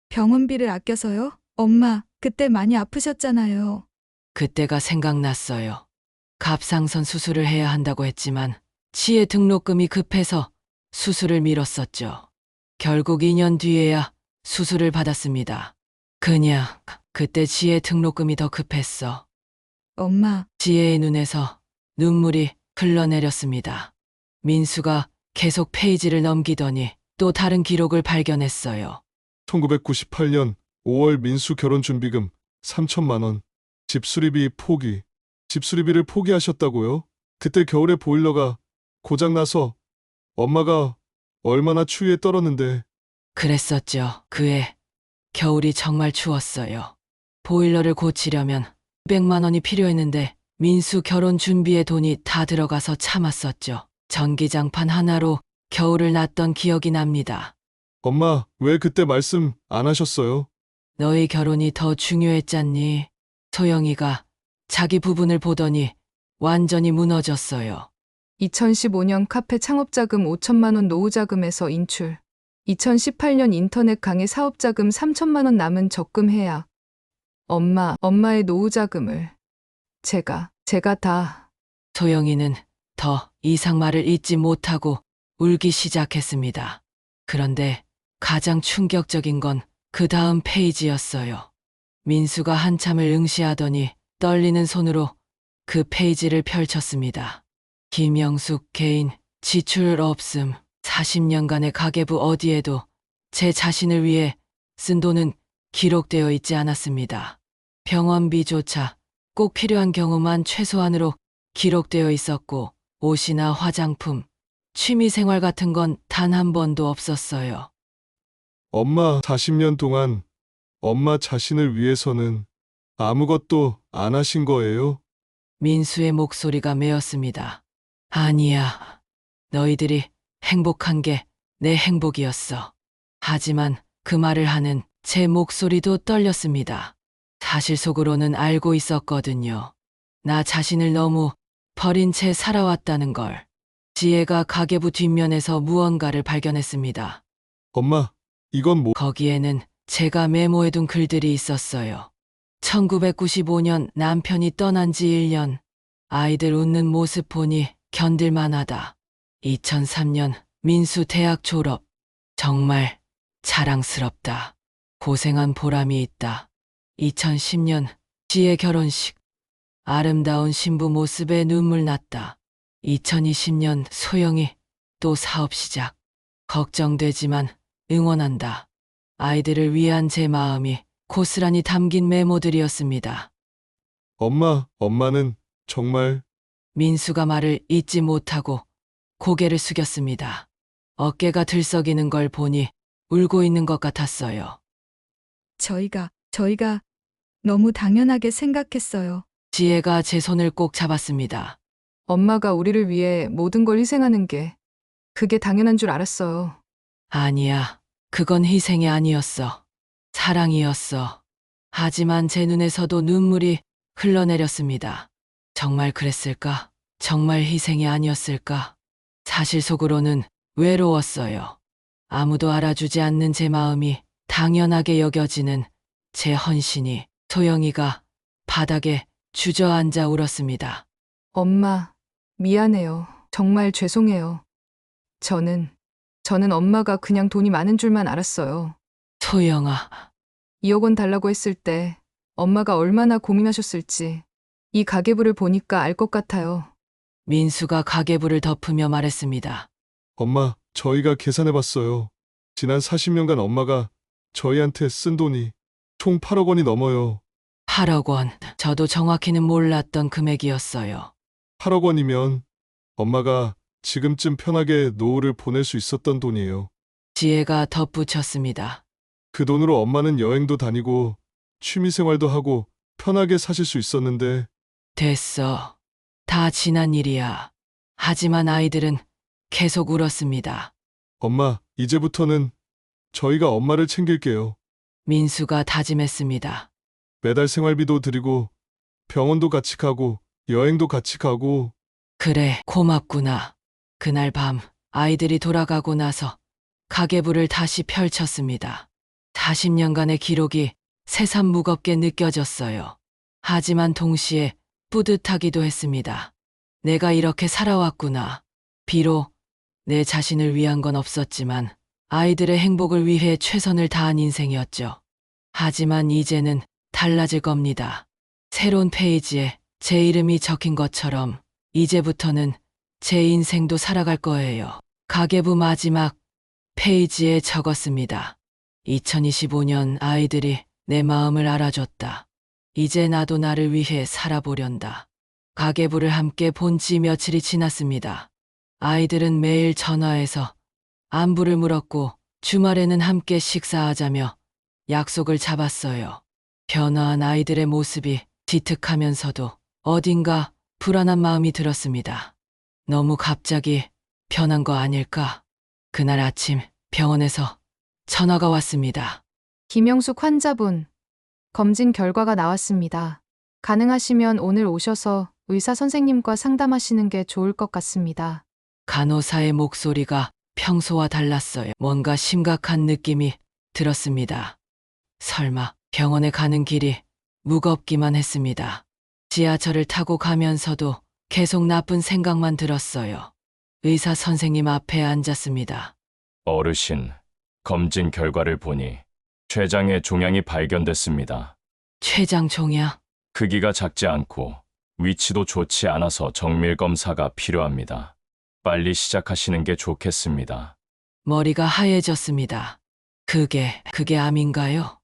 병원비를 아껴서요? 엄마, 그때 많이 아프셨잖아요. 그때가 생각났어요. 갑상선 수술을 해야 한다고 했지만 지혜 등록금이 급해서 수술을 미뤘었죠. 결국 2년 뒤에야 수술을 받았습니다. 그냥 그때 지혜 등록금이 더 급했어. 엄마, 지혜의 눈에서 눈물이 흘러내렸습니다. 민수가 계속 페이지를 넘기더니 또 다른 기록을 발견했어요. 1998년 5월 민수 결혼 준비금 3천만 원. 집 수리비 포기. 집 수리비를 포기하셨다고요? 그때 겨울에 보일러가 고장나서 엄마가 얼마나 추위에 떨었는데. 그랬었죠. 그해 겨울이 정말 추웠어요. 보일러를 고치려면 100만 원이 필요했는데 민수 결혼 준비에 돈이 다 들어가서 참았었죠. 전기장판 하나로 겨울을 났던 기억이 납니다. 엄마, 왜 그때 말씀 안 하셨어요? 너희 결혼이 더 중요했잖니. 소영이가 자기 부분을 보더니 완전히 무너졌어요. 2015년 카페 창업자금 5천만 원 노후자금에서 인출. 2018년 인터넷 강의 사업자금 3천만 원 남은 적금 해약. 엄마의 노후자금을 제가 다. 소영이는 더 이상 말을 잇지 못하고 울기 시작했습니다. 그런데 가장 충격적인 건 그 다음 페이지였어요. 민수가 한참을 응시하더니 떨리는 손으로 그 페이지를 펼쳤습니다. 김영숙 개인 지출 없음. 40년간의 가계부 어디에도 제 자신을 위해 쓴 돈은 기록되어 있지 않았습니다. 병원비조차 꼭 필요한 경우만 최소한으로 기록되어 있었고 옷이나 화장품, 취미생활 같은 건 단 한 번도 없었어요. 엄마 40년 동안 엄마 자신을 위해서는 아무것도 안 하신 거예요? 민수의 목소리가 메었습니다. 아니야. 너희들이 행복한 게 내 행복이었어. 하지만 그 말을 하는 제 목소리도 떨렸습니다. 사실 속으로는 알고 있었거든요. 나 자신을 너무 버린 채 살아왔다는 걸. 지혜가 가계부 뒷면에서 무언가를 발견했습니다. 엄마, 이건 뭐? 거기에는 제가 메모해둔 글들이 있었어요. 1995년 남편이 떠난 지 1년. 아이들 웃는 모습 보니 견딜만하다. 2003년 민수 대학 졸업. 정말 자랑스럽다. 고생한 보람이 있다. 2010년 지혜 결혼식. 아름다운 신부 모습에 눈물 났다. 2020년 소영이 또 사업 시작. 걱정되지만 응원한다. 아이들을 위한 제 마음이 고스란히 담긴 메모들이었습니다. 엄마는 정말. 민수가 말을 잇지 못하고 고개를 숙였습니다. 어깨가 들썩이는 걸 보니 울고 있는 것 같았어요. 저희가 너무 당연하게 생각했어요. 지혜가 제 손을 꼭 잡았습니다. 엄마가 우리를 위해 모든 걸 희생하는 게 그게 당연한 줄 알았어요. 아니야. 그건 희생이 아니었어. 사랑이었어. 하지만 제 눈에서도 눈물이 흘러내렸습니다. 정말 그랬을까? 정말 희생이 아니었을까? 사실 속으로는 외로웠어요. 아무도 알아주지 않는 제 마음이 당연하게 여겨지는 제 헌신이 소영이가 바닥에 주저앉아 울었습니다. 엄마, 미안해요. 정말 죄송해요. 저는 엄마가 그냥 돈이 많은 줄만 알았어요. 소영아, 2억 원 달라고 했을 때 엄마가 얼마나 고민하셨을지 이 가계부를 보니까 알 것 같아요. 민수가 가계부를 덮으며 말했습니다. 엄마, 저희가 계산해봤어요. 지난 40년간 엄마가 저희한테 쓴 돈이 총 8억 원이 넘어요. 8억 원. 저도 정확히는 몰랐던 금액이었어요. 8억 원이면 엄마가 지금쯤 편하게 노후를 보낼 수 있었던 돈이에요. 지혜가 덧붙였습니다. 그 돈으로 엄마는 여행도 다니고 취미생활도 하고 편하게 사실 수 있었는데 됐어. 다 지난 일이야. 하지만 아이들은 계속 울었습니다. 엄마, 이제부터는 저희가 엄마를 챙길게요. 민수가 다짐했습니다. 매달 생활비도 드리고 병원도 같이 가고 여행도 같이 가고 그래, 고맙구나. 그날 밤 아이들이 돌아가고 나서 가계부를 다시 펼쳤습니다. 40년간의 기록이 새삼 무겁게 느껴졌어요. 하지만 동시에 뿌듯하기도 했습니다. 내가 이렇게 살아왔구나. 비록 내 자신을 위한 건 없었지만 아이들의 행복을 위해 최선을 다한 인생이었죠. 하지만 이제는 달라질 겁니다. 새로운 페이지에 제 이름이 적힌 것처럼 이제부터는 제 인생도 살아갈 거예요. 가계부 마지막 페이지에 적었습니다. 2025년 아이들이 내 마음을 알아줬다. 이제 나도 나를 위해 살아보련다. 가계부를 함께 본 지 며칠이 지났습니다. 아이들은 매일 전화해서 안부를 물었고 주말에는 함께 식사하자며 약속을 잡았어요. 변화한 아이들의 모습이 기특하면서도 어딘가 불안한 마음이 들었습니다. 너무 갑자기 변한 거 아닐까? 그날 아침 병원에서 전화가 왔습니다. 김영숙 환자분, 검진 결과가 나왔습니다. 가능하시면 오늘 오셔서 의사 선생님과 상담하시는 게 좋을 것 같습니다. 간호사의 목소리가 평소와 달랐어요. 뭔가 심각한 느낌이 들었습니다. 설마 병원에 가는 길이 무겁기만 했습니다. 지하철을 타고 가면서도 계속 나쁜 생각만 들었어요. 의사 선생님 앞에 앉았습니다. 어르신, 검진 결과를 보니 췌장에 종양이 발견됐습니다. 췌장 종양. 크기가 작지 않고 위치도 좋지 않아서 정밀 검사가 필요합니다. 빨리 시작하시는 게 좋겠습니다. 머리가 하얘졌습니다. 그게 암인가요?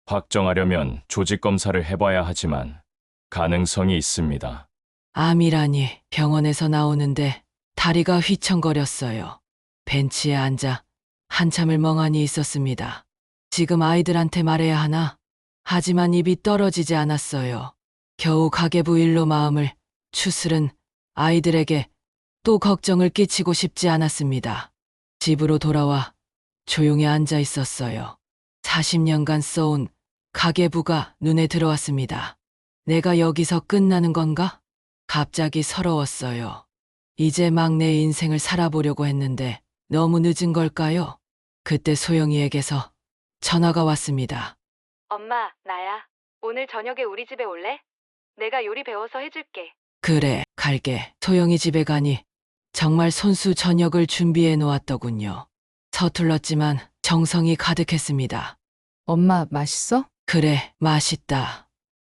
확정하려면 조직 검사를 해봐야 하지만 가능성이 있습니다. 암이라니. 병원에서 나오는데 다리가 휘청거렸어요. 벤치에 앉아 한참을 멍하니 있었습니다. 지금 아이들한테 말해야 하나? 하지만 입이 떨어지지 않았어요. 겨우 가계부 일로 마음을 추스른 아이들에게 또 걱정을 끼치고 싶지 않았습니다. 집으로 돌아와 조용히 앉아 있었어요. 40년간 써온 가계부가 눈에 들어왔습니다. 내가 여기서 끝나는 건가? 갑자기 서러웠어요. 이제 막 내 인생을 살아보려고 했는데 너무 늦은 걸까요? 그때 소영이에게서 전화가 왔습니다. 엄마, 나야. 오늘 저녁에 우리 집에 올래? 내가 요리 배워서 해줄게. 그래, 갈게. 소영이 집에 가니 정말 손수 저녁을 준비해 놓았더군요. 서툴렀지만 정성이 가득했습니다. 엄마, 맛있어? 그래, 맛있다.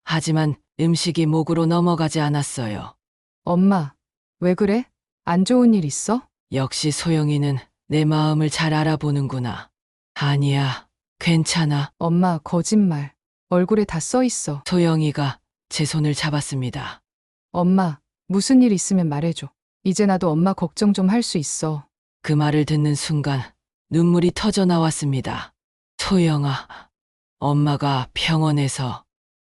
하지만 음식이 목으로 넘어가지 않았어요. 엄마, 왜 그래? 안 좋은 일 있어? 역시 소영이는 내 마음을 잘 알아보는구나. 아니야, 괜찮아. 엄마, 거짓말. 얼굴에 다 써 있어. 소영이가 제 손을 잡았습니다. 엄마, 무슨 일 있으면 말해줘. 이제 나도 엄마 걱정 좀 할 수 있어. 그 말을 듣는 순간 눈물이 터져 나왔습니다. 소영아, 엄마가 병원에서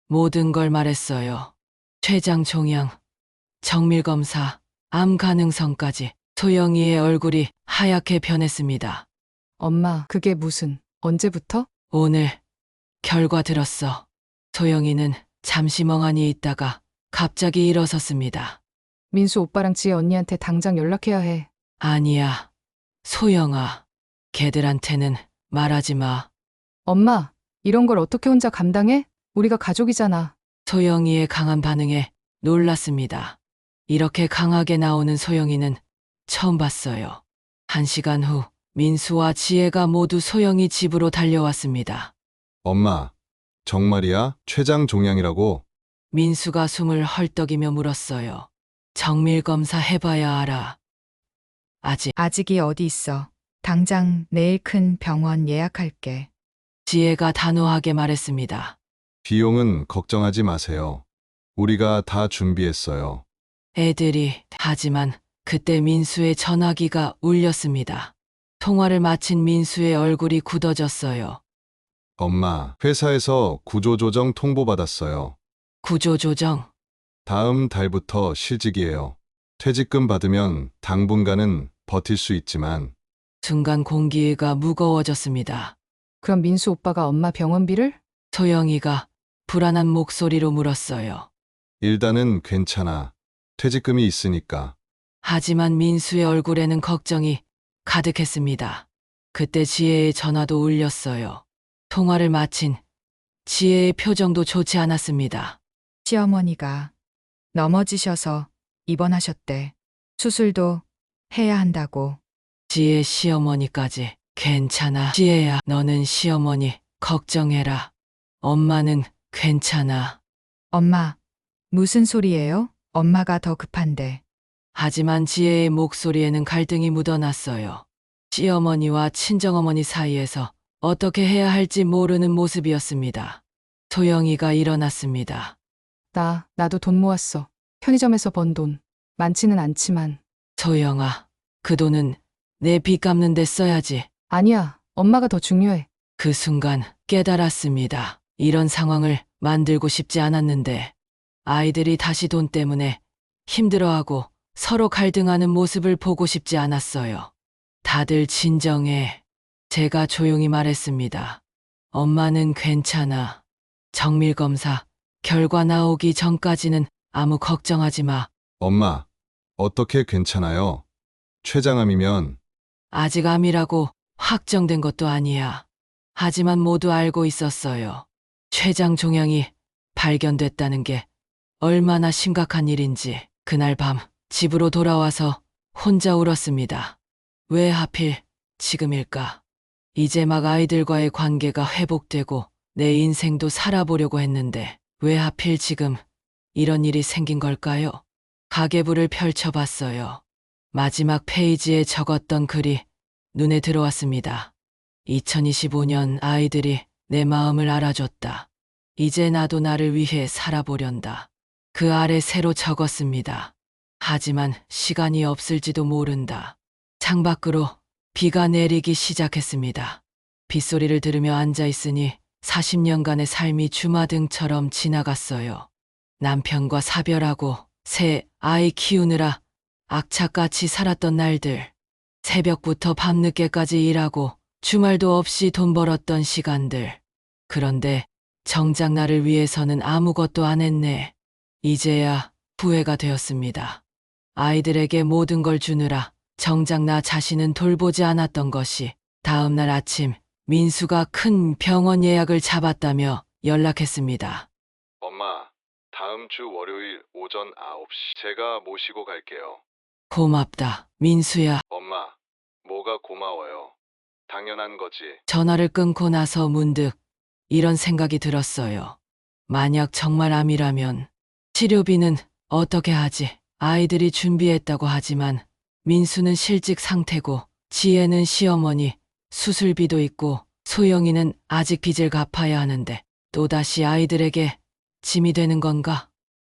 모든 걸 말했어요. 췌장 종양, 정밀검사, 암 가능성까지. 소영이의 얼굴이 하얗게 변했습니다. 엄마, 그게 무슨, 언제부터? 오늘 결과 들었어. 소영이는 잠시 멍하니 있다가 갑자기 일어섰습니다. 민수 오빠랑 지혜 언니한테 당장 연락해야 해. 아니야, 소영아. 걔들한테는 말하지 마. 엄마, 이런 걸 어떻게 혼자 감당해? 우리가 가족이잖아. 소영이의 강한 반응에 놀랐습니다. 이렇게 강하게 나오는 소영이는 처음 봤어요. 1시간 후 민수와 지혜가 모두 소영이 집으로 달려왔습니다. 엄마, 정말이야? 췌장 종양이라고? 민수가 숨을 헐떡이며 물었어요. 정밀 검사 해봐야 알아. 아직이 어디 있어. 당장 내일 큰 병원 예약할게. 지혜가 단호하게 말했습니다. 비용은 걱정하지 마세요. 우리가 다 준비했어요. 하지만 그때 민수의 전화기가 울렸습니다. 통화를 마친 민수의 얼굴이 굳어졌어요. 엄마, 회사에서 구조조정 통보받았어요. 구조조정. 다음 달부터 실직이에요. 퇴직금 받으면 당분간은 버틸 수 있지만 순간 공기가 무거워졌습니다. 그럼 민수 오빠가 엄마 병원비를? 소영이가 불안한 목소리로 물었어요. 일단은 괜찮아. 퇴직금이 있으니까. 하지만 민수의 얼굴에는 걱정이 가득했습니다. 그때 지혜의 전화도 울렸어요. 통화를 마친 지혜의 표정도 좋지 않았습니다. 시어머니가 넘어지셔서 입원하셨대. 수술도 해야 한다고. 지혜 시어머니까지. 괜찮아. 지혜야, 너는 시어머니 걱정해라. 엄마는 괜찮아. 엄마, 무슨 소리예요? 엄마가 더 급한데. 하지만 지혜의 목소리에는 갈등이 묻어났어요. 시어머니와 친정어머니 사이에서 어떻게 해야 할지 모르는 모습이었습니다. 소영이가 일어났습니다. 나도 돈 모았어. 편의점에서 번 돈. 많지는 않지만. 소영아, 그 돈은 내 빚 갚는 데 써야지. 아니야, 엄마가 더 중요해. 그 순간 깨달았습니다. 이런 상황을 만들고 싶지 않았는데 아이들이 다시 돈 때문에 힘들어하고 서로 갈등하는 모습을 보고 싶지 않았어요. 다들 진정해. 제가 조용히 말했습니다. 엄마는 괜찮아. 정밀검사 결과 나오기 전까지는 아무 걱정하지 마. 엄마, 어떻게 괜찮아요? 췌장암이면 아직 암이라고 확정된 것도 아니야. 하지만 모두 알고 있었어요. 췌장 종양이 발견됐다는 게 얼마나 심각한 일인지. 그날 밤 집으로 돌아와서 혼자 울었습니다. 왜 하필 지금일까? 이제 막 아이들과의 관계가 회복되고 내 인생도 살아보려고 했는데 왜 하필 지금 이런 일이 생긴 걸까요? 가계부를 펼쳐봤어요. 마지막 페이지에 적었던 글이 눈에 들어왔습니다. 2025년 아이들이 내 마음을 알아줬다. 이제 나도 나를 위해 살아보련다. 그 아래 새로 적었습니다. 하지만 시간이 없을지도 모른다. 창밖으로 비가 내리기 시작했습니다. 빗소리를 들으며 앉아있으니 40년간의 삶이 주마등처럼 지나갔어요. 남편과 사별하고 새 아이 키우느라 악착같이 살았던 날들. 새벽부터 밤늦게까지 일하고 주말도 없이 돈 벌었던 시간들. 그런데 정작 나를 위해서는 아무것도 안 했네. 이제야 후회가 되었습니다. 아이들에게 모든 걸 주느라 정작 나 자신은 돌보지 않았던 것이. 다음 날 아침 민수가 큰 병원 예약을 잡았다며 연락했습니다. 엄마, 다음 주 월요일 오전 9시 제가 모시고 갈게요. 고맙다, 민수야. 엄마, 뭐가 고마워요. 당연한 거지. 전화를 끊고 나서 문득 이런 생각이 들었어요. 만약 정말 암이라면 치료비는 어떻게 하지? 아이들이 준비했다고 하지만 민수는 실직 상태고 지혜는 시어머니 수술비도 있고 소영이는 아직 빚을 갚아야 하는데 또다시 아이들에게 짐이 되는 건가?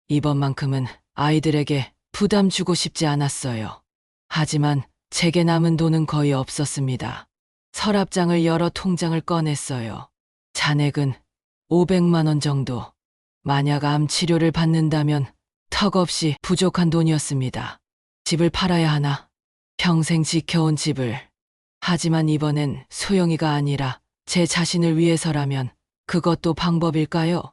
이번만큼은 아이들에게 부담 주고 싶지 않았어요. 하지만 제게 남은 돈은 거의 없었습니다. 서랍장을 열어 통장을 꺼냈어요. 잔액은 500만 원 정도. 만약 암 치료를 받는다면 턱없이 부족한 돈이었습니다. 집을 팔아야 하나? 평생 지켜온 집을. 하지만 이번엔 소영이가 아니라 제 자신을 위해서라면 그것도 방법일까요?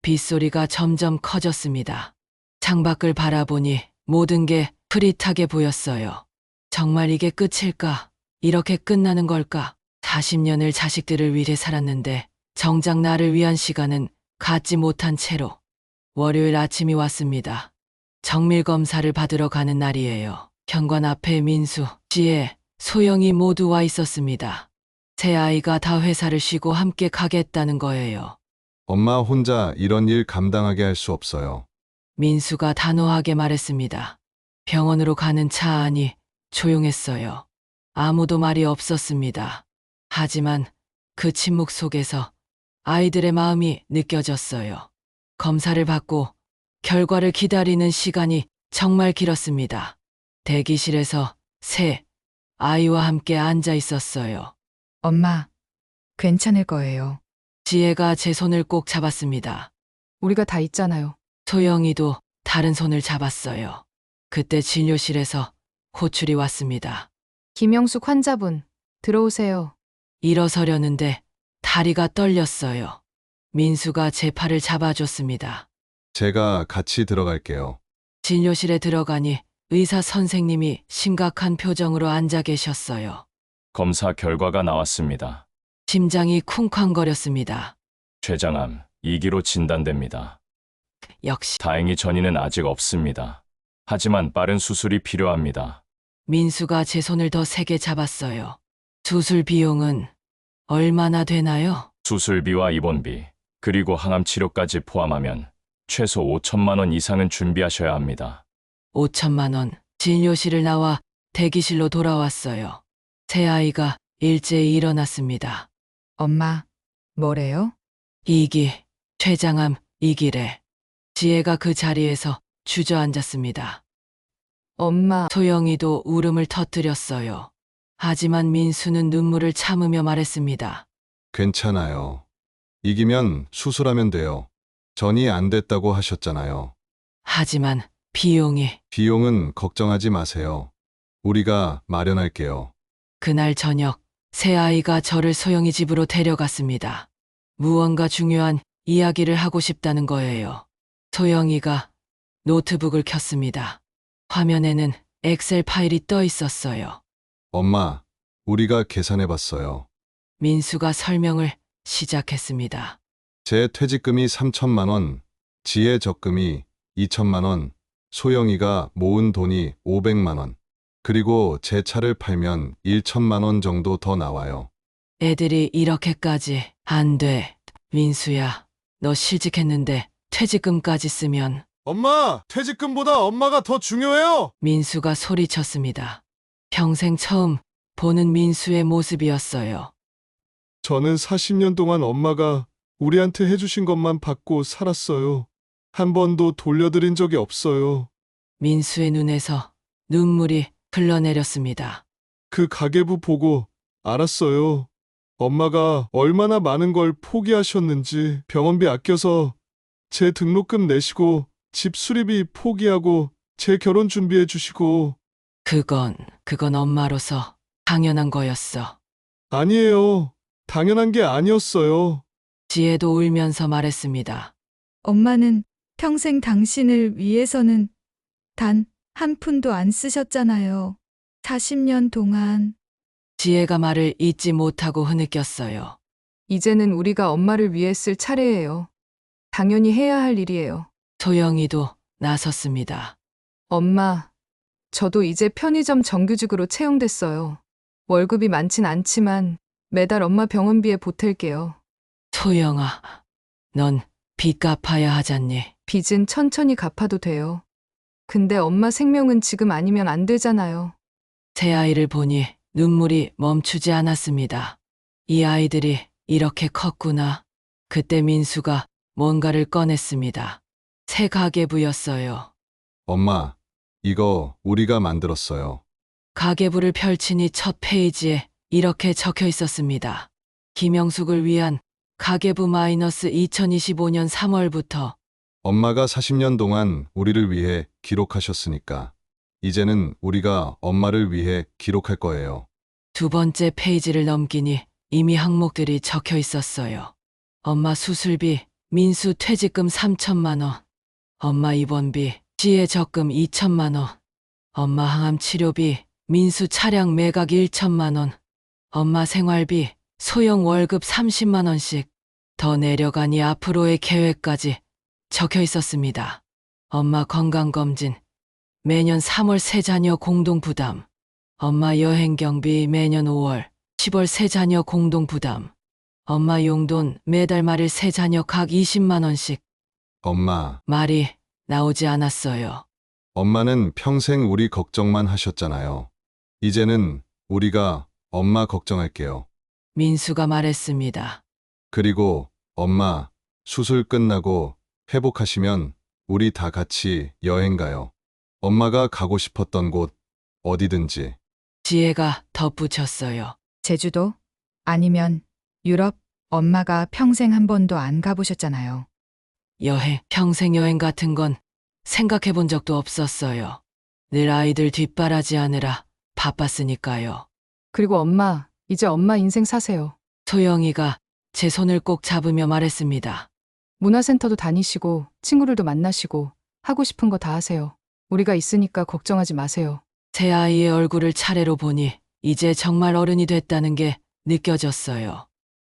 빗소리가 점점 커졌습니다. 창밖을 바라보니 모든 게 흐릿하게 보였어요. 정말 이게 끝일까? 이렇게 끝나는 걸까? 40년을 자식들을 위해 살았는데 정작 나를 위한 시간은 갖지 못한 채로 월요일 아침이 왔습니다. 정밀 검사를 받으러 가는 날이에요. 현관 앞에 민수, 지혜, 소영이 모두 와 있었습니다. 세 아이가 다 회사를 쉬고 함께 가겠다는 거예요. 엄마 혼자 이런 일 감당하게 할 수 없어요. 민수가 단호하게 말했습니다. 병원으로 가는 차 안이 조용했어요. 아무도 말이 없었습니다. 하지만 그 침묵 속에서 아이들의 마음이 느껴졌어요. 검사를 받고 결과를 기다리는 시간이 정말 길었습니다. 대기실에서 세 아이와 함께 앉아 있었어요. 엄마, 괜찮을 거예요. 지혜가 제 손을 꼭 잡았습니다. 우리가 다 있잖아요. 소영이도 다른 손을 잡았어요. 그때 진료실에서 호출이 왔습니다. 김영숙 환자분, 들어오세요. 일어서려는데 다리가 떨렸어요. 민수가 제 팔을 잡아줬습니다. 제가 같이 들어갈게요. 진료실에 들어가니 의사 선생님이 심각한 표정으로 앉아 계셨어요. 검사 결과가 나왔습니다. 심장이 쿵쾅거렸습니다. 췌장암 2기로 진단됩니다. 역시 다행히 전이는 아직 없습니다. 하지만 빠른 수술이 필요합니다. 민수가 제 손을 더 세게 잡았어요. 수술 비용은 얼마나 되나요? 수술비와 입원비, 그리고 항암 치료까지 포함하면 최소 5천만 원 이상은 준비하셔야 합니다. 5천만 원. 진료실을 나와 대기실로 돌아왔어요. 새 아이가 일제히 일어났습니다. 엄마, 뭐래요? 2기, 췌장암 2기래. 지혜가 그 자리에서 주저앉았습니다. 엄마, 소영이도 울음을 터뜨렸어요. 하지만 민수는 눈물을 참으며 말했습니다. 괜찮아요. 이기면 수술하면 돼요. 전이 안 됐다고 하셨잖아요. 하지만 비용이 비용은 걱정하지 마세요. 우리가 마련할게요. 그날 저녁 새 아이가 저를 소영이 집으로 데려갔습니다. 무언가 중요한 이야기를 하고 싶다는 거예요. 소영이가 노트북을 켰습니다. 화면에는 엑셀 파일이 떠 있었어요. 엄마, 우리가 계산해 봤어요. 민수가 설명을 시작했습니다. 제 퇴직금이 3천만 원, 지혜 적금이 2천만 원, 소영이가 모은 돈이 500만 원, 그리고 제 차를 팔면 1천만 원 정도 더 나와요. 애들이 이렇게까지 안 돼. 민수야, 너 실직했는데 퇴직금까지 쓰면 엄마, 퇴직금보다 엄마가 더 중요해요. 민수가 소리쳤습니다. 평생 처음 보는 민수의 모습이었어요. 저는 40년 동안 엄마가 우리한테 해주신 것만 받고 살았어요. 한 번도 돌려드린 적이 없어요. 민수의 눈에서 눈물이 흘러내렸습니다. 그 가계부 보고 알았어요. 엄마가 얼마나 많은 걸 포기하셨는지. 병원비 아껴서 제 등록금 내시고 집 수리비 포기하고 제 결혼 준비해 주시고. 그건 엄마로서 당연한 거였어. 아니에요. 당연한 게 아니었어요. 지혜도 울면서 말했습니다. 엄마는 평생 당신을 위해서는 단 한 푼도 안 쓰셨잖아요. 40년 동안. 지혜가 말을 잊지 못하고 흐느꼈어요. 이제는 우리가 엄마를 위해 쓸 차례예요. 당연히 해야 할 일이에요. 소영이도 나섰습니다. 엄마, 저도 이제 편의점 정규직으로 채용됐어요. 월급이 많진 않지만 매달 엄마 병원비에 보탤게요. 소영아, 넌 빚 갚아야 하잖니. 빚은 천천히 갚아도 돼요. 근데 엄마 생명은 지금 아니면 안 되잖아요. 새 아이를 보니 눈물이 멈추지 않았습니다. 이 아이들이 이렇게 컸구나. 그때 민수가 뭔가를 꺼냈습니다. 새 가계부였어요. 엄마, 이거 우리가 만들었어요. 가계부를 펼치니 첫 페이지에 이렇게 적혀 있었습니다. 김영숙을 위한 가계부 마이너스 2025년 3월부터 엄마가 40년 동안 우리를 위해 기록하셨으니까 이제는 우리가 엄마를 위해 기록할 거예요. 두 번째 페이지를 넘기니 이미 항목들이 적혀 있었어요. 엄마 수술비, 민수 퇴직금 3천만 원, 엄마 입원비, 지혜 적금 2천만 원, 엄마 항암 치료비 민수 차량 매각 1천만 원, 엄마 생활비, 소영 월급 30만 원씩 더 내려가니 앞으로의 계획까지 적혀 있었습니다. 엄마 건강검진, 매년 3월 세 자녀 공동 부담, 엄마 여행 경비 매년 5월, 10월 세 자녀 공동 부담, 엄마 용돈 매달 말일 세 자녀 각 20만 원씩. 엄마, 말이 나오지 않았어요. 엄마는 평생 우리 걱정만 하셨잖아요. 이제는 우리가 엄마 걱정할게요. 민수가 말했습니다. 그리고 엄마, 수술 끝나고 회복하시면 우리 다 같이 여행 가요. 엄마가 가고 싶었던 곳 어디든지. 지혜가 덧붙였어요. 제주도? 아니면 유럽? 엄마가 평생 한 번도 안 가보셨잖아요. 여행, 평생 여행 같은 건 생각해 본 적도 없었어요. 늘 아이들 뒷바라지하느라 바빴으니까요. 그리고 엄마, 이제 엄마 인생 사세요. 소영이가 제 손을 꼭 잡으며 말했습니다. 문화센터도 다니시고 친구들도 만나시고 하고 싶은 거 다 하세요. 우리가 있으니까 걱정하지 마세요. 새 아이의 얼굴을 차례로 보니 이제 정말 어른이 됐다는 게 느껴졌어요.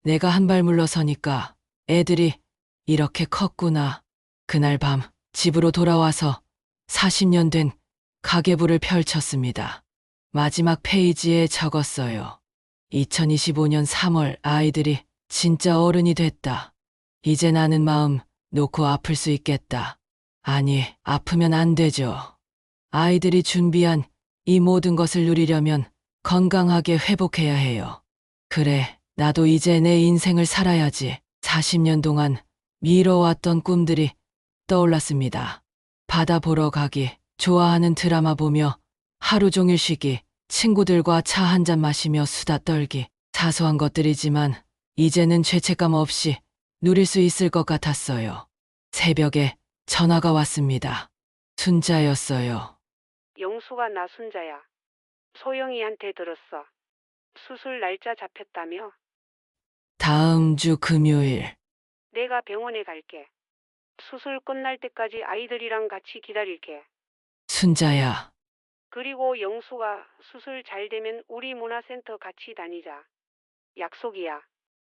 내가 한 발 물러서니까 애들이 이렇게 컸구나. 그날 밤 집으로 돌아와서 40년 된 가계부를 펼쳤습니다. 마지막 페이지에 적었어요. 2025년 3월 아이들이 진짜 어른이 됐다. 이제 나는 마음 놓고 아플 수 있겠다. 아니, 아프면 안 되죠. 아이들이 준비한 이 모든 것을 누리려면 건강하게 회복해야 해요. 그래, 나도 이제 내 인생을 살아야지. 40년 동안 미뤄왔던 꿈들이 떠올랐습니다. 바다 보러 가기, 좋아하는 드라마 보며 하루 종일 쉬기, 친구들과 차 한잔 마시며 수다 떨기. 사소한 것들이지만 이제는 죄책감 없이 누릴 수 있을 것 같았어요. 새벽에 전화가 왔습니다. 순자였어요. 영수가 나 순자야. 소영이한테 들었어. 수술 날짜 잡혔다며? 다음 주 금요일. 내가 병원에 갈게. 수술 끝날 때까지 아이들이랑 같이 기다릴게. 순자야. 그리고 영수가 수술 잘 되면 우리 문화센터 같이 다니자. 약속이야.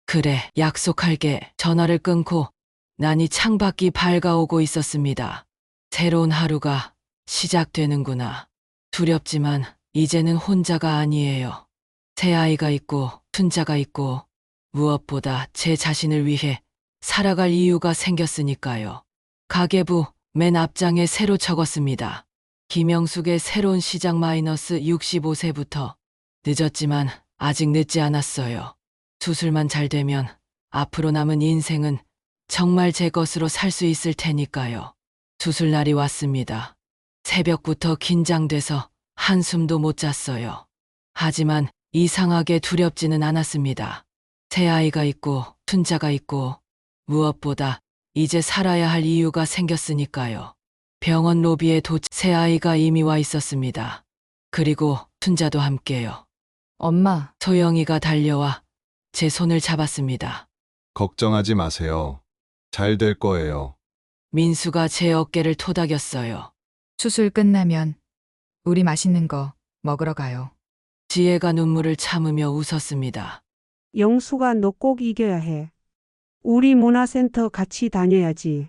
그래, 약속할게. 전화를 끊고 나니 창밖이 밝아오고 있었습니다. 새로운 하루가 시작되는구나. 두렵지만 이제는 혼자가 아니에요. 새 아이가 있고 순자가 있고 무엇보다 제 자신을 위해 살아갈 이유가 생겼으니까요. 가계부 맨 앞장에 새로 적었습니다. 김영숙의 새로운 시작 마이너스 65세부터. 늦었지만 아직 늦지 않았어요. 수술만 잘 되면 앞으로 남은 인생은 정말 제 것으로 살 수 있을 테니까요. 수술 날이 왔습니다. 새벽부터 긴장돼서 한숨도 못 잤어요. 하지만 이상하게 두렵지는 않았습니다. 새 아이가 있고 순자가 있고 무엇보다 이제 살아야 할 이유가 생겼으니까요. 병원 로비에 새 아이가 이미 와 있었습니다. 그리고 순자도 함께요. 엄마, 소영이가 달려와 제 손을 잡았습니다. 걱정하지 마세요. 잘 될 거예요. 민수가 제 어깨를 토닥였어요. 수술 끝나면 우리 맛있는 거 먹으러 가요. 지혜가 눈물을 참으며 웃었습니다. 영수가 너 꼭 이겨야 해. 우리 문화센터 같이 다녀야지.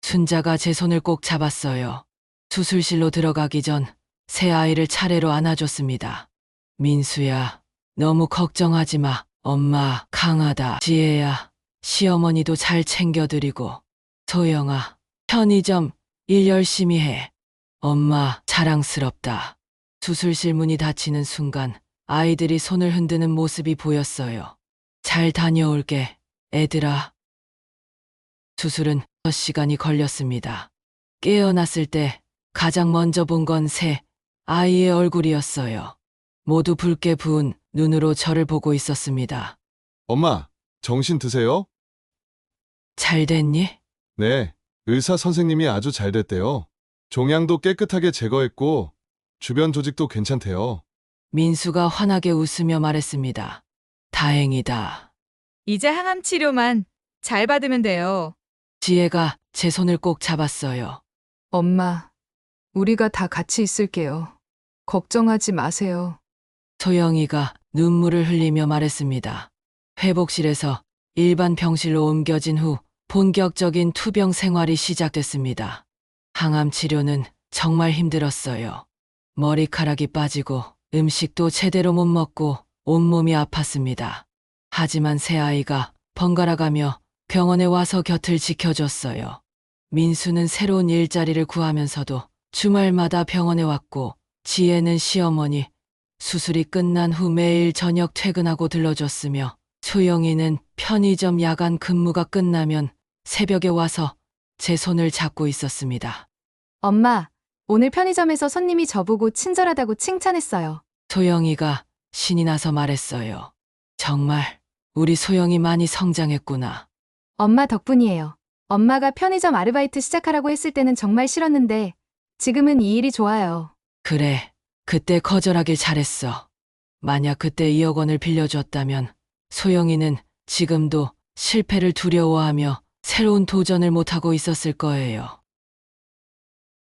순자가 제 손을 꼭 잡았어요. 수술실로 들어가기 전 새 아이를 차례로 안아줬습니다. 민수야, 너무 걱정하지 마. 엄마 강하다. 지혜야, 시어머니도 잘 챙겨드리고. 소영아, 편의점 일 열심히 해. 엄마 자랑스럽다. 수술실 문이 닫히는 순간 아이들이 손을 흔드는 모습이 보였어요. 잘 다녀올게, 애들아. 수술은 6시간이 걸렸습니다. 깨어났을 때 가장 먼저 본 건 새 아이의 얼굴이었어요. 모두 붉게 부은 눈으로 저를 보고 있었습니다. 엄마, 정신 드세요? 잘 됐니? 네, 의사 선생님이 아주 잘 됐대요. 종양도 깨끗하게 제거했고 주변 조직도 괜찮대요. 민수가 환하게 웃으며 말했습니다. 다행이다. 이제 항암 치료만 잘 받으면 돼요. 지혜가 제 손을 꼭 잡았어요. 엄마, 우리가 다 같이 있을게요. 걱정하지 마세요. 소영이가 눈물을 흘리며 말했습니다. 회복실에서 일반 병실로 옮겨진 후 본격적인 투병 생활이 시작됐습니다. 항암 치료는 정말 힘들었어요. 머리카락이 빠지고 음식도 제대로 못 먹고 온몸이 아팠습니다. 하지만 새아이가 번갈아가며 병원에 와서 곁을 지켜줬어요. 민수는 새로운 일자리를 구하면서도 주말마다 병원에 왔고, 지혜는 시어머니 수술이 끝난 후 매일 저녁 퇴근하고 들러줬으며, 소영이는 편의점 야간 근무가 끝나면 새벽에 와서 제 손을 잡고 있었습니다. 엄마, 오늘 편의점에서 손님이 저보고 친절하다고 칭찬했어요. 소영이가 신이 나서 말했어요. 정말 우리 소영이 많이 성장했구나. 엄마 덕분이에요. 엄마가 편의점 아르바이트 시작하라고 했을 때는 정말 싫었는데 지금은 이 일이 좋아요. 그래, 그때 거절하길 잘했어. 만약 그때 2억 원을 빌려줬다면 소영이는 지금도 실패를 두려워하며 새로운 도전을 못하고 있었을 거예요.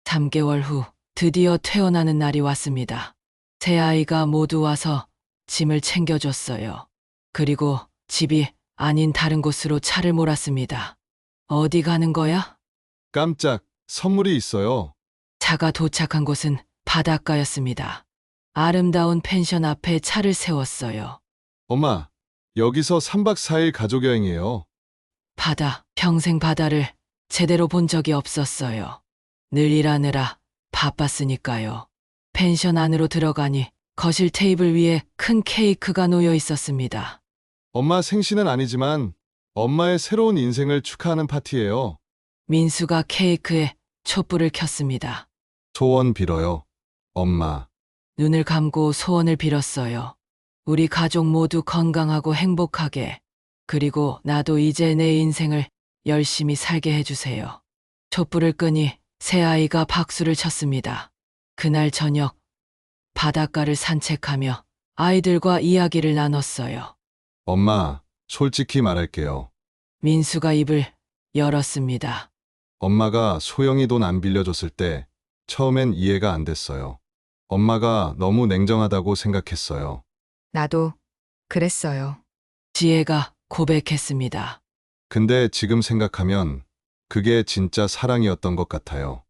3개월 후 드디어 퇴원하는 날이 왔습니다. 세 아이가 모두 와서 짐을 챙겨줬어요. 그리고 집이 아닌 다른 곳으로 차를 몰았습니다. 어디 가는 거야? 깜짝 선물이 있어요. 차가 도착한 곳은 바닷가였습니다. 아름다운 펜션 앞에 차를 세웠어요. 엄마, 여기서 3박 4일 가족 여행이에요. 평생 바다를 제대로 본 적이 없었어요. 늘 일하느라 바빴으니까요. 펜션 안으로 들어가니 거실 테이블 위에 큰 케이크가 놓여 있었습니다. 엄마 생신은 아니지만 엄마의 새로운 인생을 축하하는 파티예요. 민수가 케이크에 촛불을 켰습니다. 소원 빌어요. 엄마. 눈을 감고 소원을 빌었어요. 우리 가족 모두 건강하고 행복하게, 그리고 나도 이제 내 인생을 열심히 살게 해주세요. 촛불을 끄니 새 아이가 박수를 쳤습니다. 그날 저녁 바닷가를 산책하며 아이들과 이야기를 나눴어요. 엄마, 솔직히 말할게요. 민수가 입을 열었습니다. 엄마가 소영이 돈 안 빌려줬을 때 처음엔 이해가 안 됐어요. 엄마가 너무 냉정하다고 생각했어요. 나도 그랬어요. 지혜가 고백했습니다. 근데 지금 생각하면 그게 진짜 사랑이었던 것 같아요.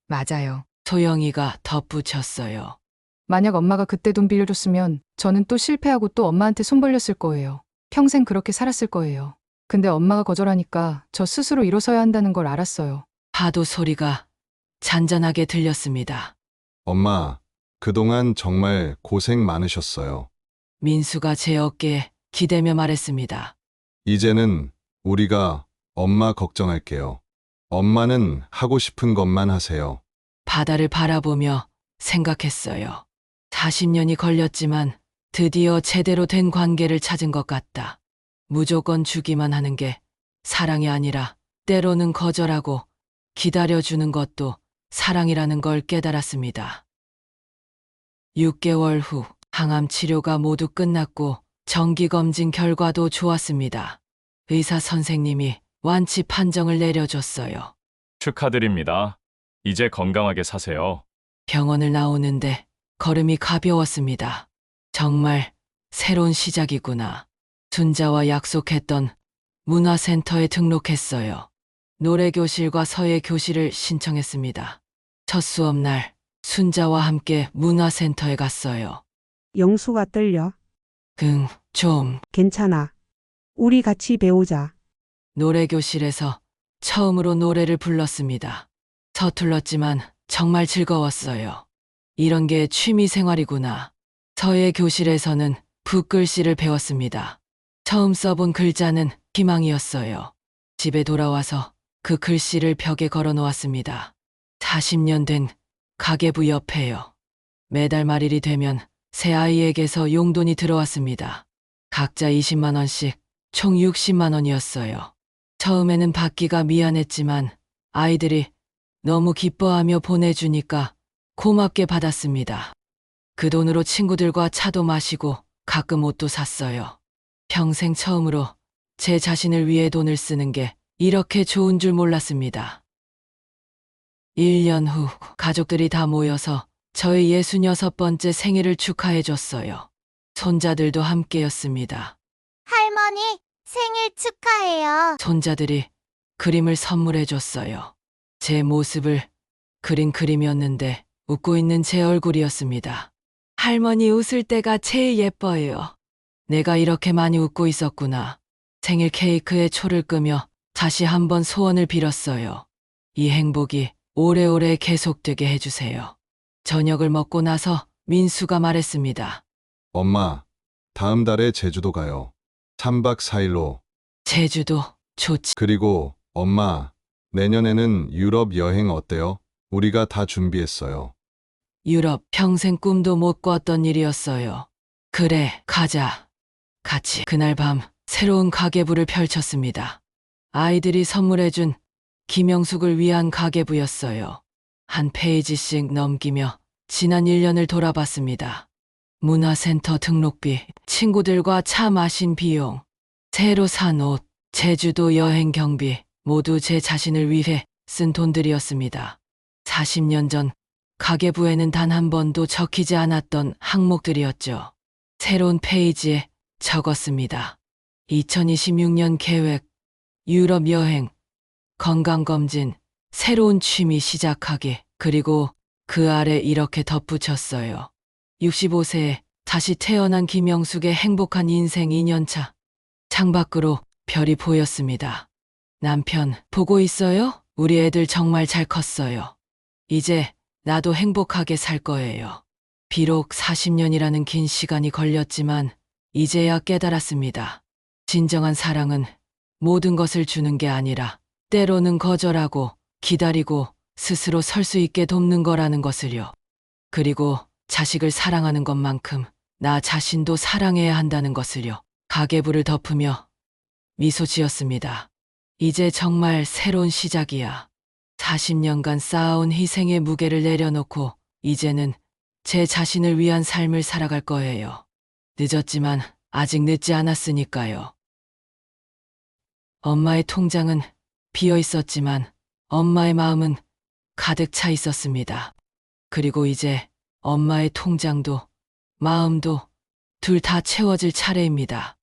맞아요. 소영이가 덧붙였어요. 만약 엄마가 그때 돈 빌려줬으면 저는 또 실패하고 또 엄마한테 손 벌렸을 거예요. 평생 그렇게 살았을 거예요. 근데 엄마가 거절하니까 저 스스로 일어서야 한다는 걸 알았어요. 파도 소리가 잔잔하게 들렸습니다. 엄마, 그동안 정말 고생 많으셨어요. 민수가 제 어깨에 기대며 말했습니다. 이제는 우리가 엄마 걱정할게요. 엄마는 하고 싶은 것만 하세요. 바다를 바라보며 생각했어요. 40년이 걸렸지만 드디어 제대로 된 관계를 찾은 것 같다. 무조건 주기만 하는 게 사랑이 아니라 때로는 거절하고 기다려주는 것도 사랑이라는 걸 깨달았습니다. 6개월 후 항암 치료가 모두 끝났고 정기검진 결과도 좋았습니다. 의사 선생님이 완치 판정을 내려줬어요. 축하드립니다. 이제 건강하게 사세요. 병원을 나오는데 걸음이 가벼웠습니다. 정말 새로운 시작이구나. 순자와 약속했던 문화센터에 등록했어요. 노래교실과 서예교실을 신청했습니다. 첫 수업날 순자와 함께 문화센터에 갔어요. 영수가 떨려. 좀. 괜찮아. 우리 같이 배우자. 노래교실에서 처음으로 노래를 불렀습니다. 서툴렀지만 정말 즐거웠어요. 이런 게 취미 생활이구나. 서예교실에서는 붓글씨를 배웠습니다. 처음 써본 글자는 희망이었어요. 집에 돌아와서 그 글씨를 벽에 걸어 놓았습니다. 40년 된 가계부 옆에요. 매달 말일이 되면 새 아이에게서 용돈이 들어왔습니다. 각자 20만 원씩 총 60만 원이었어요. 처음에는 받기가 미안했지만 아이들이 너무 기뻐하며 보내주니까 고맙게 받았습니다. 그 돈으로 친구들과 차도 마시고 가끔 옷도 샀어요. 평생 처음으로 제 자신을 위해 돈을 쓰는 게 이렇게 좋은 줄 몰랐습니다. 1년 후 가족들이 다 모여서 저의 66번째 생일을 축하해줬어요. 손자들도 함께였습니다. 할머니, 생일 축하해요. 손자들이 그림을 선물해줬어요. 제 모습을 그린 그림이었는데 웃고 있는 제 얼굴이었습니다. 할머니 웃을 때가 제일 예뻐요. 내가 이렇게 많이 웃고 있었구나. 생일 케이크에 초를 끄며 다시 한번 소원을 빌었어요. 이 행복이 오래오래 계속되게 해주세요. 저녁을 먹고 나서 민수가 말했습니다. 엄마, 다음 달에 제주도 가요. 3박 4일로. 제주도 좋지. 그리고 엄마, 내년에는 유럽 여행 어때요? 우리가 다 준비했어요. 유럽 평생 꿈도 못 꿨던 일이었어요. 그래, 가자. 같이. 그날 밤 새로운 가계부를 펼쳤습니다. 아이들이 선물해준 김영숙을 위한 가계부였어요. 한 페이지씩 넘기며 지난 1년을 돌아봤습니다. 문화센터 등록비, 친구들과 차 마신 비용, 새로 산 옷, 제주도 여행 경비, 모두 제 자신을 위해 쓴 돈들이었습니다. 40년 전 가계부에는 단 한 번도 적히지 않았던 항목들이었죠. 새로운 페이지에 적었습니다. 2026년 계획, 유럽 여행, 건강검진, 새로운 취미 시작하기, 그리고 그 아래 이렇게 덧붙였어요. 65세에 다시 태어난 김영숙의 행복한 인생 2년차. 창밖으로 별이 보였습니다. 남편, 보고 있어요? 우리 애들 정말 잘 컸어요. 이제 나도 행복하게 살 거예요. 비록 40년이라는 긴 시간이 걸렸지만 이제야 깨달았습니다. 진정한 사랑은 모든 것을 주는 게 아니라 때로는 거절하고 기다리고 스스로 설 수 있게 돕는 거라는 것을요. 그리고 자식을 사랑하는 것만큼 나 자신도 사랑해야 한다는 것을요. 가계부를 덮으며 미소 지었습니다. 이제 정말 새로운 시작이야. 40년간 쌓아온 희생의 무게를 내려놓고 이제는 제 자신을 위한 삶을 살아갈 거예요. 늦었지만 아직 늦지 않았으니까요. 엄마의 통장은 비어 있었지만 엄마의 마음은 가득 차 있었습니다. 그리고 이제 엄마의 통장도 마음도 둘 다 채워질 차례입니다.